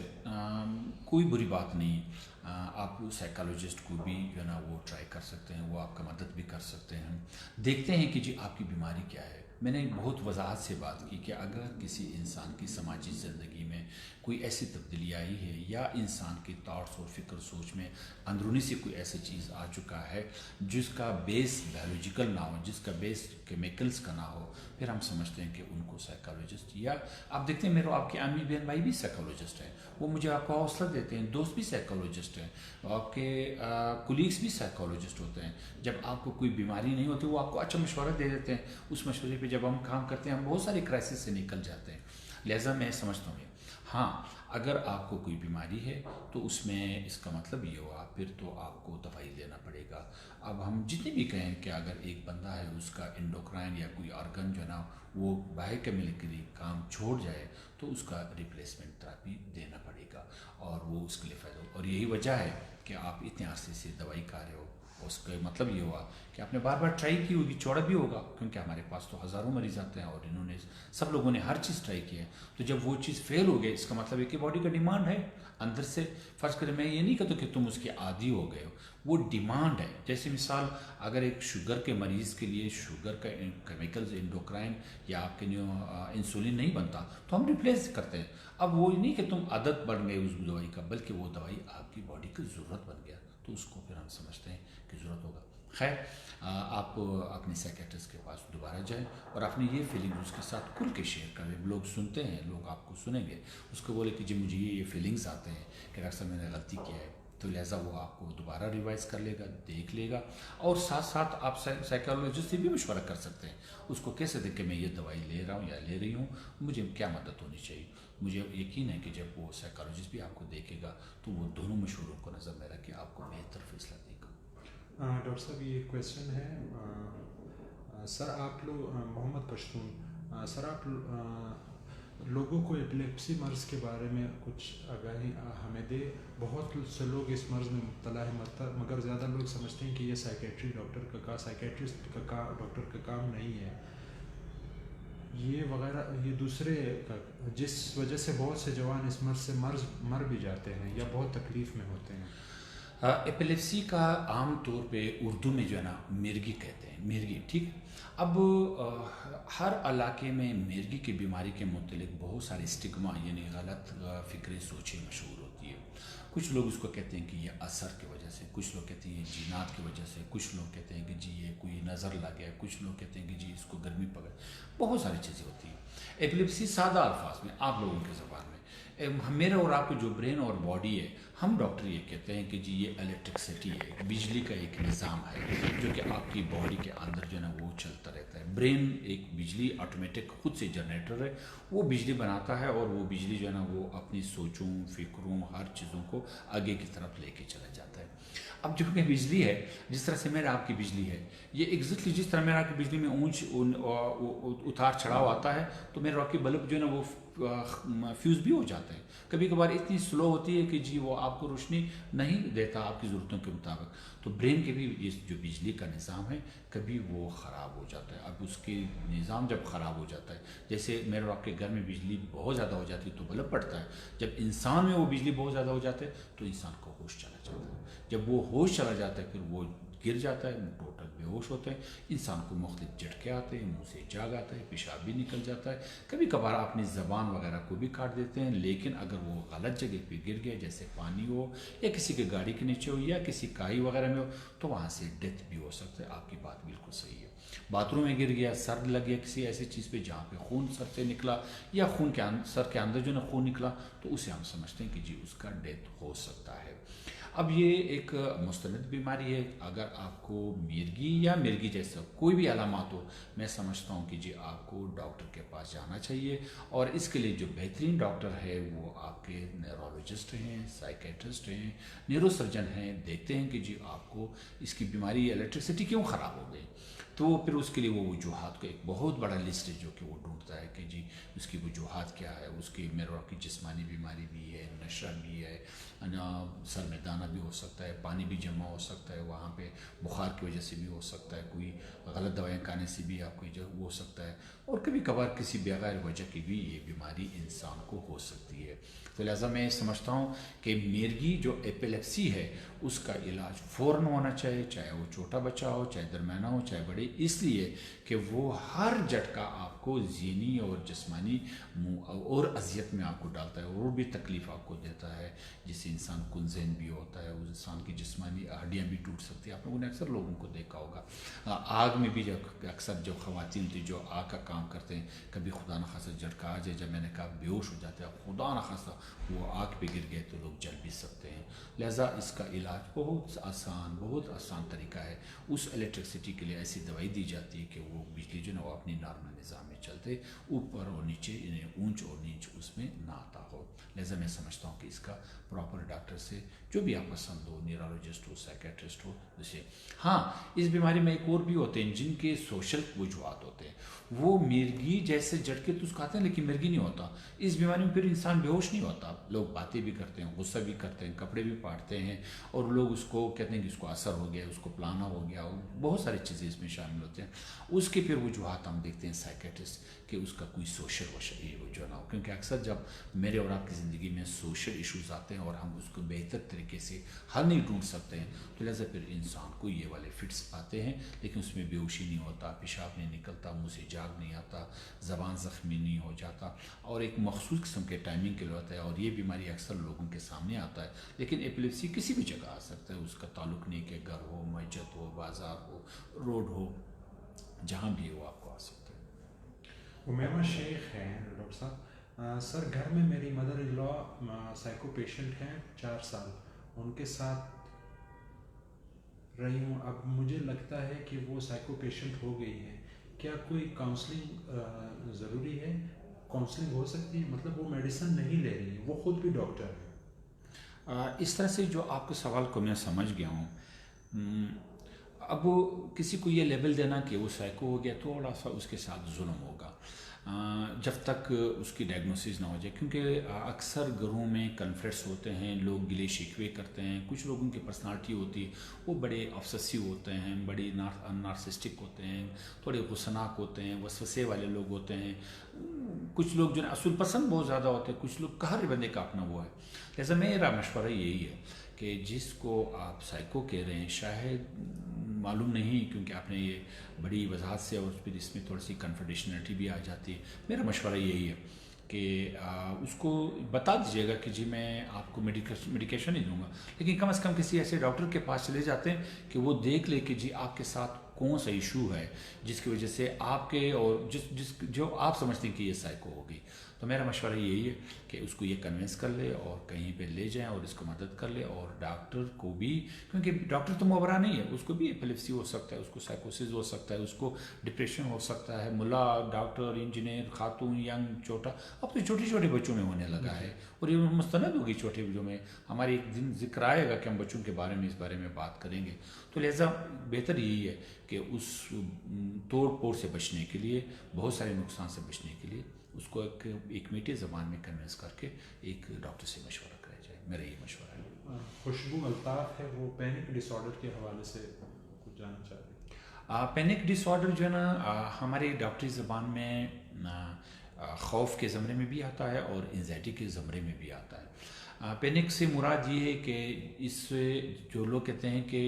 کوئی بری بات نہیں. آپ سائیکالوجسٹ کو بھی جو ہے نا وہ ٹرائی کر سکتے ہیں، وہ آپ کا مدد بھی کر سکتے ہیں. دیکھتے ہیں کہ جی آپ کی بیماری کیا ہے. میں نے بہت وضاحت سے بات کی کہ اگر کسی انسان کی سماجی زندگی میں کوئی ایسی تبدیلی آئی ہے یا انسان کی تھاٹس اور فکر سوچ میں اندرونی سے کوئی ایسی چیز آ چکا ہے جس کا بیس بایولوجیکل نہ ہو، جس کا بیس کیمیکلز کا نہ ہو، پھر ہم سمجھتے ہیں کہ ان کو سائیکالوجسٹ، یا آپ دیکھتے ہیں میرے آپ کے امی بہن بھائی بھی سائیکالوجسٹ ہیں، وہ مجھے آپ کو حوصلہ دیتے ہیں. دوست بھی سائیکالوجسٹ ہیں، آپ کے کولیگس بھی سائیکالوجسٹ ہوتے ہیں. جب آپ کو کوئی بیماری نہیں ہوتی وہ آپ کو اچھا مشورہ دے دیتے ہیں. اس مشورے پہ جب ہم کام کرتے ہیں ہم بہت ساری کرائسس سے نکل جاتے ہیں. لہٰذا میں سمجھتا ہوں ہاں اگر آپ کو کوئی بیماری ہے تو اس میں اس کا مطلب یہ ہوا پھر تو آپ کو دوائی لینا پڑے گا. اب ہم جتنے بھی کہیں کہ اگر ایک بندہ ہے اس کا انڈوکرائن یا کوئی آرگن جو ہے نا وہ بایو کیمیکلی کام چھوڑ جائے تو اس کا ریپلیسمنٹ تھراپی دینا پڑے گا اور وہ اس کے لیے فائدہ ہو. اور یہی وجہ ہے کہ آپ اتنے عرصے سے دوائی کھا رہے ہو. اس کا مطلب یہ ہوا کہ آپ نے بار بار ٹرائی کی ہوگی، چھوڑا بھی ہوگا، کیونکہ ہمارے پاس تو ہزاروں مریض آتے ہیں اور انہوں نے سب لوگوں نے ہر چیز ٹرائی کی ہے. تو جب وہ چیز فیل ہو گئی اس کا مطلب ہے کہ باڈی کا ڈیمانڈ ہے اندر سے. فرض کریں میں یہ نہیں کہتا کہ تم اس کے عادی ہو گئے ہو، وہ ڈیمانڈ ہے. جیسے مثال اگر ایک شوگر کے مریض کے لیے شوگر کا کیمیکلز انڈوکرائن یا آپ کے انسولین نہیں بنتا تو ہم ریپلیس کرتے ہیں. اب وہ نہیں کہ تم عادت بن گئے اس دوائی کا، بلکہ وہ دوائی آپ کی باڈی کی ضرورت بن گیا تو اس کو پھر ہم سمجھتے ہیں کہ ضرورت ہوگا. خیر آپ اپنے سائیکیٹرسٹ کے پاس دوبارہ جائیں اور اپنی یہ فیلنگ اس کے ساتھ کھل کے شیئر کریں. لوگ سنتے ہیں، لوگ آپ کو سنیں گے، اس کو بولے کہ جی مجھے یہ فیلنگز آتے ہیں کہ ڈاکٹر صاحب میں نے غلطی کیا ہے، تو لہٰذا وہ آپ کو دوبارہ ریوائز کر لے گا، دیکھ لے گا. اور ساتھ ساتھ آپ سائیکالوجسٹ سے بھی مشورہ کر سکتے ہیں. اس کو کیسے دیکھ کہ میں یہ دوائی لے رہا ہوں یا لے رہی ہوں، مجھے کیا مدد ہونی چاہیے. مجھے یقین ہے کہ جب وہ سائیکالوجسٹ بھی آپ کو دیکھے گا تو وہ دونوں مشوروں کو نظر میں رکھ کے آپ کو بہتر فیصلہ دے گا. ڈاکٹر صاحب یہ کویشچن ہے سر، آپ لوگ محمد پشتون سر، آپ لوگوں کو ایپلیپسی مرض کے بارے میں کچھ آگاہی ہمیں دے. بہت سے لوگ اس مرض میں مبتلا ہے مگر زیادہ لوگ سمجھتے ہیں کہ یہ سائیکیٹری ڈاکٹر کا سائیکیٹرسٹ کا ڈاکٹر کا کام نہیں ہے، یہ وغیرہ یہ دوسرے کا، جس وجہ سے بہت سے جوان اس مرض سے مر بھی جاتے ہیں یا بہت تکلیف میں ہوتے ہیں. ایپیلیپسی کا عام طور پہ اردو میں جو ہے نا مرگی کہتے ہیں، مرگی. ٹھیک. اب ہر علاقے میں مرگی کی بیماری کے متعلق بہت سارے اسٹگما یعنی غلط فکریں سوچیں مشہور ہوتی ہے. کچھ لوگ اس کو کہتے ہیں کہ یہ اثر کی وجہ سے، کچھ لوگ کہتے ہیں یہ جینات کی وجہ سے، کچھ لوگ کہتے ہیں کہ جی یہ کوئی نظر لگ گیا، کچھ لوگ کہتے ہیں کہ جی اس کو گرمی پکڑ. بہت ساری چیزیں ہوتی ہیں. ایپیلیپسی سادہ الفاظ میں آپ لوگوں کے زبان میں، میرا اور آپ کا جو برین اور باڈی ہے ہم ڈاکٹر یہ کہتے ہیں کہ جی یہ الیکٹرکسٹی ہے، بجلی کا ایک نظام ہے جو کہ آپ کی باڈی کے اندر جو ہے نا وہ چلتا رہتا ہے. برین ایک بجلی آٹومیٹک خود سے جنریٹر ہے، وہ بجلی بناتا ہے اور وہ بجلی جو ہے نا وہ اپنی سوچوں فکروں ہر چیزوں کو آگے کی طرف لے کے چلا جاتا ہے. اب جو کہ بجلی ہے، جس طرح سے میرا آپ کی بجلی ہے، یہ ایگزیکٹلی جس طرح میرا آپ کی بجلی میں اونچ اتار چڑھاؤ آتا ہے تو میرا آپ کی بلب جو ہے نا وہ فیوز بھی ہو جاتا ہے. کبھی کبھار اتنی سلو ہوتی ہے کہ جی وہ آپ کو روشنی نہیں دیتا آپ کی ضرورتوں کے مطابق. تو برین کے بھی یہ جو بجلی کا نظام ہے کبھی وہ خراب ہو جاتا ہے. اب اس کے نظام جب خراب ہو جاتا ہے، جیسے میرے آپ کے گھر میں بجلی بہت زیادہ ہو جاتی ہے تو بلب پڑتا ہے. جب انسان میں وہ بجلی بہت زیادہ ہو جاتے ہے تو انسان کو ہوش چلا جاتا ہے. جب وہ ہوش چلا جاتا ہے پھر وہ گر جاتا ہے، ٹوٹل بے ہوش ہوتا ہے. انسان کو مختلف جھٹکے آتے ہیں، منہ سے جاگ آتا ہے، پیشاب بھی نکل جاتا ہے. کبھی کبھار اپنی زبان وغیرہ کو بھی کاٹ دیتے ہیں. لیکن اگر وہ غلط جگہ پہ گر گیا، جیسے پانی ہو یا کسی کے گاڑی کے نیچے ہو یا کسی کائی وغیرہ میں ہو، تو وہاں سے ڈیتھ بھی ہو سکتا ہے. آپ کی بات بالکل صحیح ہے. باتھ روم میں گر گیا، سر لگ گیا کسی ایسی چیز پہ جہاں پہ خون سر سے نکلا یا خون کے سر کے اندر جو ہے نا خون نکلا، تو اسے ہم سمجھتے ہیں کہ جی اس کا ڈیتھ ہو سکتا ہے. اب یہ ایک مستند بیماری ہے. اگر آپ کو مرگی یا مرگی جیسا کوئی بھی علامات ہو، میں سمجھتا ہوں کہ جی آپ کو ڈاکٹر کے پاس جانا چاہیے. اور اس کے لیے جو بہترین ڈاکٹر ہے وہ آپ کے نیورولوجسٹ ہیں، سائیکیٹرسٹ ہیں، نیورو سرجن ہیں. دیکھتے ہیں کہ جی آپ کو اس کی بیماری الیکٹرسٹی کیوں خراب ہو گئی. تو پھر اس کے لیے وہ وجوہات کا ایک بہت بڑا لسٹ ہے جو کہ وہ ڈھونڈتا ہے کہ جی اس کی وجوہات کیا ہے. اس کی میرے کی جسمانی بیماری بھی ہے، نشہ بھی ہے، سر میں دانہ بھی ہو سکتا ہے، پانی بھی جمع ہو سکتا ہے وہاں پہ، بخار کی وجہ سے بھی ہو سکتا ہے، کوئی غلط دوائیں کھانے سے بھی آپ کو وہ ہو سکتا ہے، اور کبھی کبھار کسی بغیر وجہ کی بھی یہ بیماری انسان کو ہو سکتی ہے. تو لہٰذا میں سمجھتا ہوں کہ مرگی جو ایپیلیپسی ہے اس کا علاج فوراً ہونا چاہیے، چاہے وہ چھوٹا بچہ ہو، چاہے درمیانہ ہو، چاہے بڑے، اس لیے کہ وہ ہر جھٹکا آپ کو ذہنی اور جسمانی اور اذیت میں آپ کو ڈالتا ہے، اور بھی تکلیف آپ کو دیتا ہے، جس سے انسان کنزین بھی ہوتا ہے، اس انسان کی جسمانی ہڈیاں بھی ٹوٹ سکتی ہیں. آپ لوگوں نے اکثر لوگوں کو دیکھا ہوگا آگ میں بھی، جب اکثر جو خواتین تھی جو آگ کا کام کرتے ہیں، کبھی خدا نخواستہ جھٹکا آ جائے، جب میں نے کہا بے ہوش ہو جاتے ہیں، خدا نخواستہ وہ آگ پہ گر گئے تو لوگ جل بھی سکتے ہیں. لہٰذا اس کا علاج بہت آسان طریقہ ہے. اس الیکٹرسٹی کے لیے ایسی دوائی دی جاتی ہے کہ وہ بجلی جو ہے وہ اپنی نارمل نظام میں چلتے، اوپر اور نیچے اونچ اور نیچ اس میں نہ آتا ہو. لہٰذا میں سمجھتا ہوں کہ اس کا پراپر ڈاکٹر سے جو بھی آپ پسند ہو، نیورولوجسٹ ہو، سائیکیٹرسٹ ہو، جسے ہاں اس بیماری میں ایک اور بھی ہوتے ہیں جن کے سوشل وجوہات ہوتے ہیں. وہ مرگی جیسے جھٹکے تو اس کو آتے ہیں لیکن مرگی نہیں ہوتا. اس بیماری میں پھر انسان بے ہوش نہیں ہوتا. لوگ باتیں بھی کرتے ہیں، غصہ بھی کرتے ہیں، کپڑے بھی پاڑتے ہیں، اور لوگ اس کو کہتے ہیں کہ اس کو اثر ہو گیا، اس کو پلانا ہو گیا، بہت ساری چیزیں اس میں شامل ہوتے ہیں. اس کے پھر وجوہات ہم دیکھتے ہیں سائیکیٹرسٹ کہ اس کا کوئی سوشل وجہ نہ ہو، کیونکہ اکثر جب میرے اور آپ کی زندگی میں سوشل ایشوز آتے ہیں اور ہم اس کو بہتر طریقے سے حل نہیں ڈھونڈ سکتے ہیں، تو لہٰذا پھر انسان کو یہ والے فٹس آتے ہیں، لیکن اس میں بے ہوشی نہیں ہوتا، پیشاب نہیں نکلتا، منہ سے جاگ نہیں آتا، زبان زخمی نہیں ہو جاتا، اور ایک مخصوص قسم کے ٹائمنگ کے لیے ہوتا ہے. اور یہ بیماری اکثر لوگوں کے سامنے آتا ہے، لیکن ایپیلیپسی کسی بھی جگہ آ سکتا ہے. اس کا تعلق نہیں کہ گھر ہو، مسجد ہو، بازار ہو، روڈ ہو، جہاں بھی وہ آپ کو آ سکتا ہے. امیمہ شیخ ہیں ڈاکٹر صاحب. سر گھر میں میری مدر ان لا سائیکو پیشنٹ ہیں، 4 سال ان کے ساتھ رہی ہوں. اب مجھے لگتا ہے کہ وہ سائیکو پیشنٹ ہو گئی ہے. کیا کوئی کاؤنسلنگ ضروری ہے؟ کاؤنسلنگ ہو سکتی ہے؟ مطلب وہ میڈیسن نہیں لے رہی ہے، وہ خود بھی ڈاکٹر ہے. اس طرح سے جو آپ کے سوال کو میں سمجھ گیا ہوں. اب کسی کو یہ لیبل دینا کہ وہ سائیکو ہو گیا تھوڑا سا اس کے ساتھ ظلم ہوگا جب تک اس کی ڈائگنوسس نہ ہو جائے، کیونکہ اکثر گھروں میں کنفلکٹس ہوتے ہیں، لوگ گلے شکوے کرتے ہیں. کچھ لوگوں کی پرسنالٹی ہوتی ہے، وہ بڑے آبسیسو ہوتے ہیں، بڑی نارسسٹک ہوتے ہیں، تھوڑے غصناک ہوتے ہیں، وسوسے والے لوگ ہوتے ہیں. کچھ لوگ جو ہے اصول پسند بہت زیادہ ہوتے ہیں، کچھ لوگ ہر بندے کا اپنا وہ ہے. لہٰذا میرا مشورہ یہی ہے کہ جس کو آپ سائیکو کہہ رہے ہیں، شاید معلوم نہیں، کیونکہ آپ نے یہ بڑی وضاحت سے، اور پھر اس میں تھوڑی سی کنفیڈینشلٹی بھی آ جاتی ہے. میرا مشورہ یہی ہے کہ اس کو بتا دیجیے گا کہ جی میں آپ کو میڈیکیشن نہیں دوں گا، لیکن کم از کم کسی ایسے ڈاکٹر کے پاس چلے جاتے ہیں کہ وہ دیکھ لے کہ جی آپ کے ساتھ کون سا ایشو ہے جس کی وجہ سے آپ کے اور جو آپ سمجھتے ہیں کہ یہ سائیکو ہوگی. تو میرا مشورہ یہی ہے کہ اس کو یہ کنوینس کر لے اور کہیں پہ لے جائیں اور اس کو مدد کر لے، اور ڈاکٹر کو بھی، کیونکہ ڈاکٹر تو مبرا نہیں ہے، اس کو بھی ایپیلیپسی ہو سکتا ہے، اس کو سائیکوسس ہو سکتا ہے، اس کو ڈپریشن ہو سکتا ہے، ملا، ڈاکٹر، انجینئر، خاتون، ینگ، چھوٹا، اب تو چھوٹے چھوٹے بچوں میں ہونے لگا ہے، اور یہ مستند ہوگی چھوٹے بچوں میں، ہمارے ایک دن ذکر آئے گا کہ ہم بچوں کے بارے میں اس بارے میں بات کریں گے. تو لہٰذا بہتر یہی ہے کہ اس توڑ پھوڑ سے بچنے کے لیے، بہت سارے نقصان سے بچنے کے لیے اس کو ایک میٹھی زبان میں کنوینس کر کے ایک ڈاکٹر سے مشورہ کرا جائے. میرا یہ مشورہ ہے. خوشبو الطاف ہے، وہ پینک ڈس آرڈر کے حوالے سے کچھ جاننا چاہ رہے ہیں. پینک ڈس آرڈر جو ہے نا ہماری ڈاکٹری زبان میں خوف کے زمرے میں بھی آتا ہے اور انزائٹی کے زمرے میں بھی آتا ہے. پینک سے مراد یہ ہے کہ اس سے جو لوگ کہتے ہیں کہ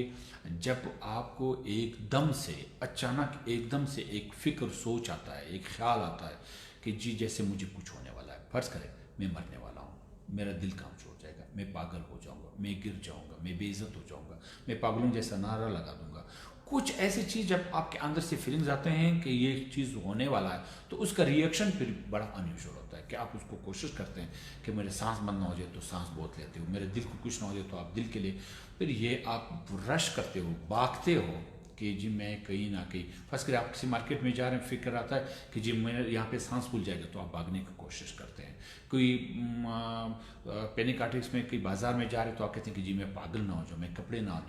جب آپ کو ایک دم سے اچانک ایک دم سے ایک فکر سوچ آتا ہے، ایک خیال آتا ہے کہ جی جیسے مجھے کچھ ہونے والا ہے، فرض کریں میں مرنے والا ہوں، میرا دل کام چھوڑ جائے گا، میں پاگل ہو جاؤں گا، میں گر جاؤں گا، میں بے عزت ہو جاؤں گا، میں پاگلوں جیسا نعرہ لگا دوں گا. کچھ ایسی چیز جب آپ کے اندر سے فیلنگز آتے ہیں کہ یہ چیز ہونے والا ہے، تو اس کا ریئیکشن پھر بڑا انیوژل ہوتا ہے کہ آپ اس کو کوشش کرتے ہیں کہ میرے سانس بند نہ ہو جائے تو سانس بہت لیتے ہو، میرے دل کو کچھ نہ ہو جائے تو آپ دل کے لیے، پھر یہ آپ رش کرتے ہو، بھاگتے ہو کہ جی میں کہیں نہ کہیں، فرض کریں آپ کسی مارکیٹ میں جا رہے ہیں، فکر آتا ہے کہ جی میں یہاں پہ سانس پھول جائے گا تو آپ بھاگنے کی کوشش کرتے ہیں. کوئی پینک اٹیکس میں کئی بازار میں جا رہے تو آپ کہتے ہیں کہ جی میں پاگل نہ ہو جاؤں، میں کپڑے نہ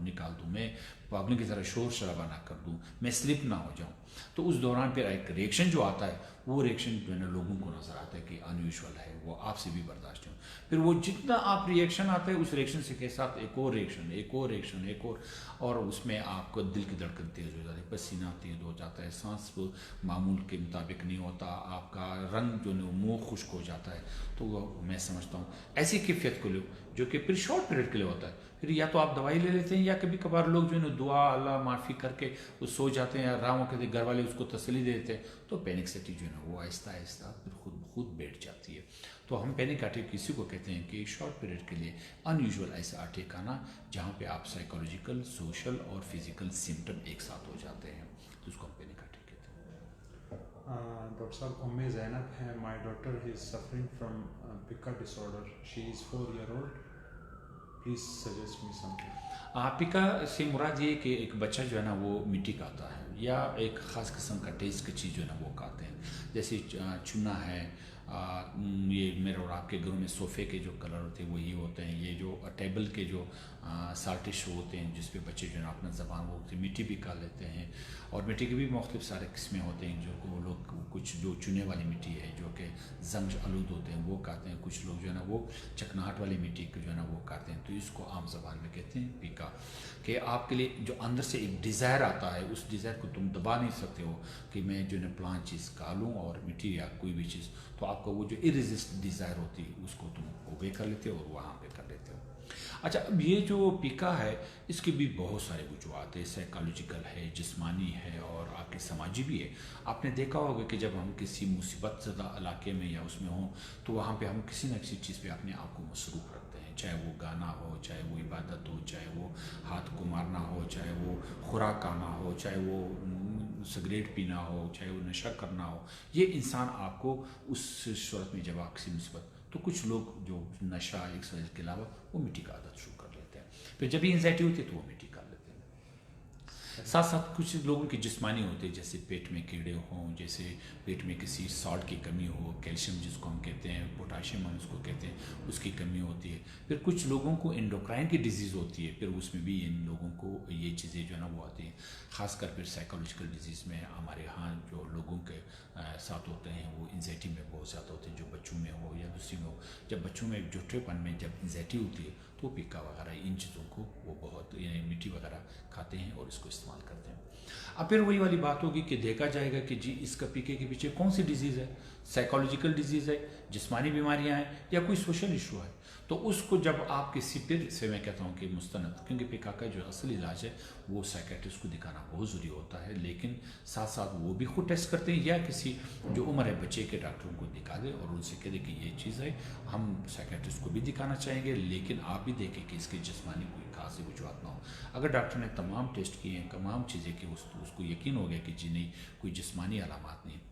نکال دوں، میں پاگلوں کی طرح شور شرابہ نہ کر دوں، میں سلپ نہ ہو جاؤں. تو اس دوران پھر ایک ریئیکشن جو آتا ہے، وہ ریئیکشن جو ہے نا لوگوں کو نظر آتا ہے کہ انیوژول ہے، وہ آپ سے بھی برداشت نہیں. پھر وہ جتنا آپ ریئیکشن آتا ہے اس ریئیکشن سے کے ساتھ ایک اور ریئیکشن، اور اس میں آپ کو دل کی دھڑکن تیز ہو جاتی ہے، پسینہ تیز ہو جاتا ہے، سانس معمول کے مطابق نہیں ہوتا، آپ کا رنگ جو ہے منہ خشک ہو جاتا ہے. تو وہ میں سمجھتا ہوں ایسی کیفیت کو لو جو کہ پھر شارٹ پیریڈ کے لیے ہوتا ہے، پھر یا تو آپ دوائی لے لیتے ہیں یا کبھی کبھار لوگ جو ہے نا دعا اللہ معافی کر کے وہ سو جاتے ہیں، آرام کے گھر والے اس کو تسلی دے دیتے ہیں، تو پینک سیٹی جو ہے نا وہ آہستہ آہستہ پھر خود بیٹھ جاتی ہے. تو ہم پینک اٹیک کسی کو کہتے ہیں کہ شارٹ پیریڈ کے لیے انیوژول ایسا اٹیک آنا جہاں پہ آپ سائیکولوجیکل، سوشل اور فزیکل سمٹم ایک ساتھ ہو جاتے ہیں، تو اس کو ہم پینک اٹیک کہتے ہیں. ڈاکٹر صاحب زینب ہے، my daughter is suffering from pica disorder, she is 4 years old، please suggest me something. Pica سے مراد یہ کہ ایک بچہ جو ہے نا وہ مٹی کھاتا ہے یا ایک خاص قسم کا ٹیسٹ کی چیز جو ہے نا وہ کھاتے ہیں، جیسے چنا ہے. یہ میرے اور آپ کے گھروں میں صوفے کے جو کلر ہوتے ہیں وہی ہوتے ہیں، یہ جو ٹیبل کے جو سالٹش ہوتے ہیں جس پہ بچے جو ہے نا اپنا زبان وہ مٹی بھی کھا لیتے ہیں. اور مٹی کے بھی مختلف سارے قسمیں ہوتے ہیں، جو وہ لوگ کچھ جو چنے والی مٹی ہے جو کہ زنگ آلود ہوتے ہیں وہ کھاتے ہیں، کچھ لوگ جو ہے نا وہ چکناہٹ والی مٹی کو جو ہے نا وہ کھاتے ہیں. تو اس کو عام زبان میں کہتے ہیں پیکا، کہ آپ کے لیے جو اندر سے ایک ڈیزائر آتا ہے، اس ڈیزائر کو تم دبا نہیں سکتے ہو کہ میں جو ہے نا پلان چیز کھا لوں اور مٹی یا کوئی بھی چیز، تو آپ کو وہ جو ارریزسٹ ڈیزائر ہوتی ہے اس کو تم اوبے کر لیتے ہو اور وہاں پہ کر لیتے ہو. اچھا، اب یہ جو پیکا ہے اس کے بھی بہت سارے وجوہات ہیں، سائیکالوجیکل ہے، جسمانی ہے اور آپ کے سماجی بھی ہے. آپ نے دیکھا ہوگا کہ جب ہم کسی مصیبت زدہ علاقے میں یا اس میں ہوں تو وہاں پہ ہم کسی نہ کسی چیز پہ اپنے آپ کو مصروف رکھتے ہیں، چاہے وہ گانا ہو، چاہے وہ عبادت ہو، چاہے وہ ہاتھ کو مارنا ہو، چاہے وہ خوراک آنا ہو، چاہے وہ سگریٹ پینا ہو، چاہے وہ نشہ کرنا ہو. یہ انسان آپ کو اس صورت میں جب آپ کسی مصیبت، تو کچھ لوگ جو نشہ ایکسرسائز کے علاوہ وہ مٹی کا عادت شروع کر لیتے ہیں، پھر جب بھی انزائٹی ہوتی ہے تو وہ مٹی کر لیتے ہیں. ساتھ ساتھ کچھ لوگوں کی جسمانی ہوتے ہیں، جیسے پیٹ میں کیڑے ہوں، جیسے پیٹ میں کسی سالٹ کی کمی ہو، کیلشیم جس کو ہم کہتے ہیں، پوٹاشیم ہم اس کو کہتے ہیں، اس کی کمی ہوتی ہے. پھر کچھ لوگوں کو انڈوکرائن کی ڈیزیز ہوتی ہے، پھر اس میں بھی ان لوگوں کو یہ چیزیں جو ہے نا وہ آتی ہیں. خاص کر پھر سائیکولوجیکل ڈیزیز میں ہمارے ہاں جو لوگوں کے ساتھ ہوتے ہیں وہ انزائٹی میں بہت زیادہ ہوتے ہیں، جو بچوں میں ہو یا دوسری میں ہو. جب بچوں میں جھوٹے پن میں جب انزائٹی ہوتی ہے تو پیکا وغیرہ ان چیزوں کو وہ بہت یعنی مٹی وغیرہ کھاتے ہیں اور اس کو استعمال کرتے ہیں. اب پھر وہی والی بات ہوگی کہ دیکھا جائے گا کہ جی اس کا پیکے کے پیچھے کون سی ڈیزیز ہے، سائیکالوجیکل ڈیزیز ہے، جسمانی بیماریاں ہیں یا کوئی سوشل ایشو ہے. تو اس کو جب آپ کسی پھر سے میں کہتا ہوں کہ مستند، کیونکہ پیکا کا جو اصل علاج ہے وہ سائیکیٹرسٹ کو دکھانا بہت ضروری ہوتا ہے، لیکن ساتھ ساتھ وہ بھی خود ٹیسٹ کرتے ہیں یا کسی جو عمر ہے بچے کے ڈاکٹروں کو دکھا دے اور ان سے کہہ دے کہ یہ چیز ہے. ہم سائیکیٹرسٹ کو بھی دکھانا چاہیں گے، لیکن آپ بھی دیکھیں کہ اس کے جسمانی کوئی خاص وجوہات نہ ہو. اگر ڈاکٹر نے تمام ٹیسٹ کیے ہیں، تمام چیزیں کہ اس کو یقین ہو گیا کہ جی نہیں کوئی جسمانی علامات نہیں،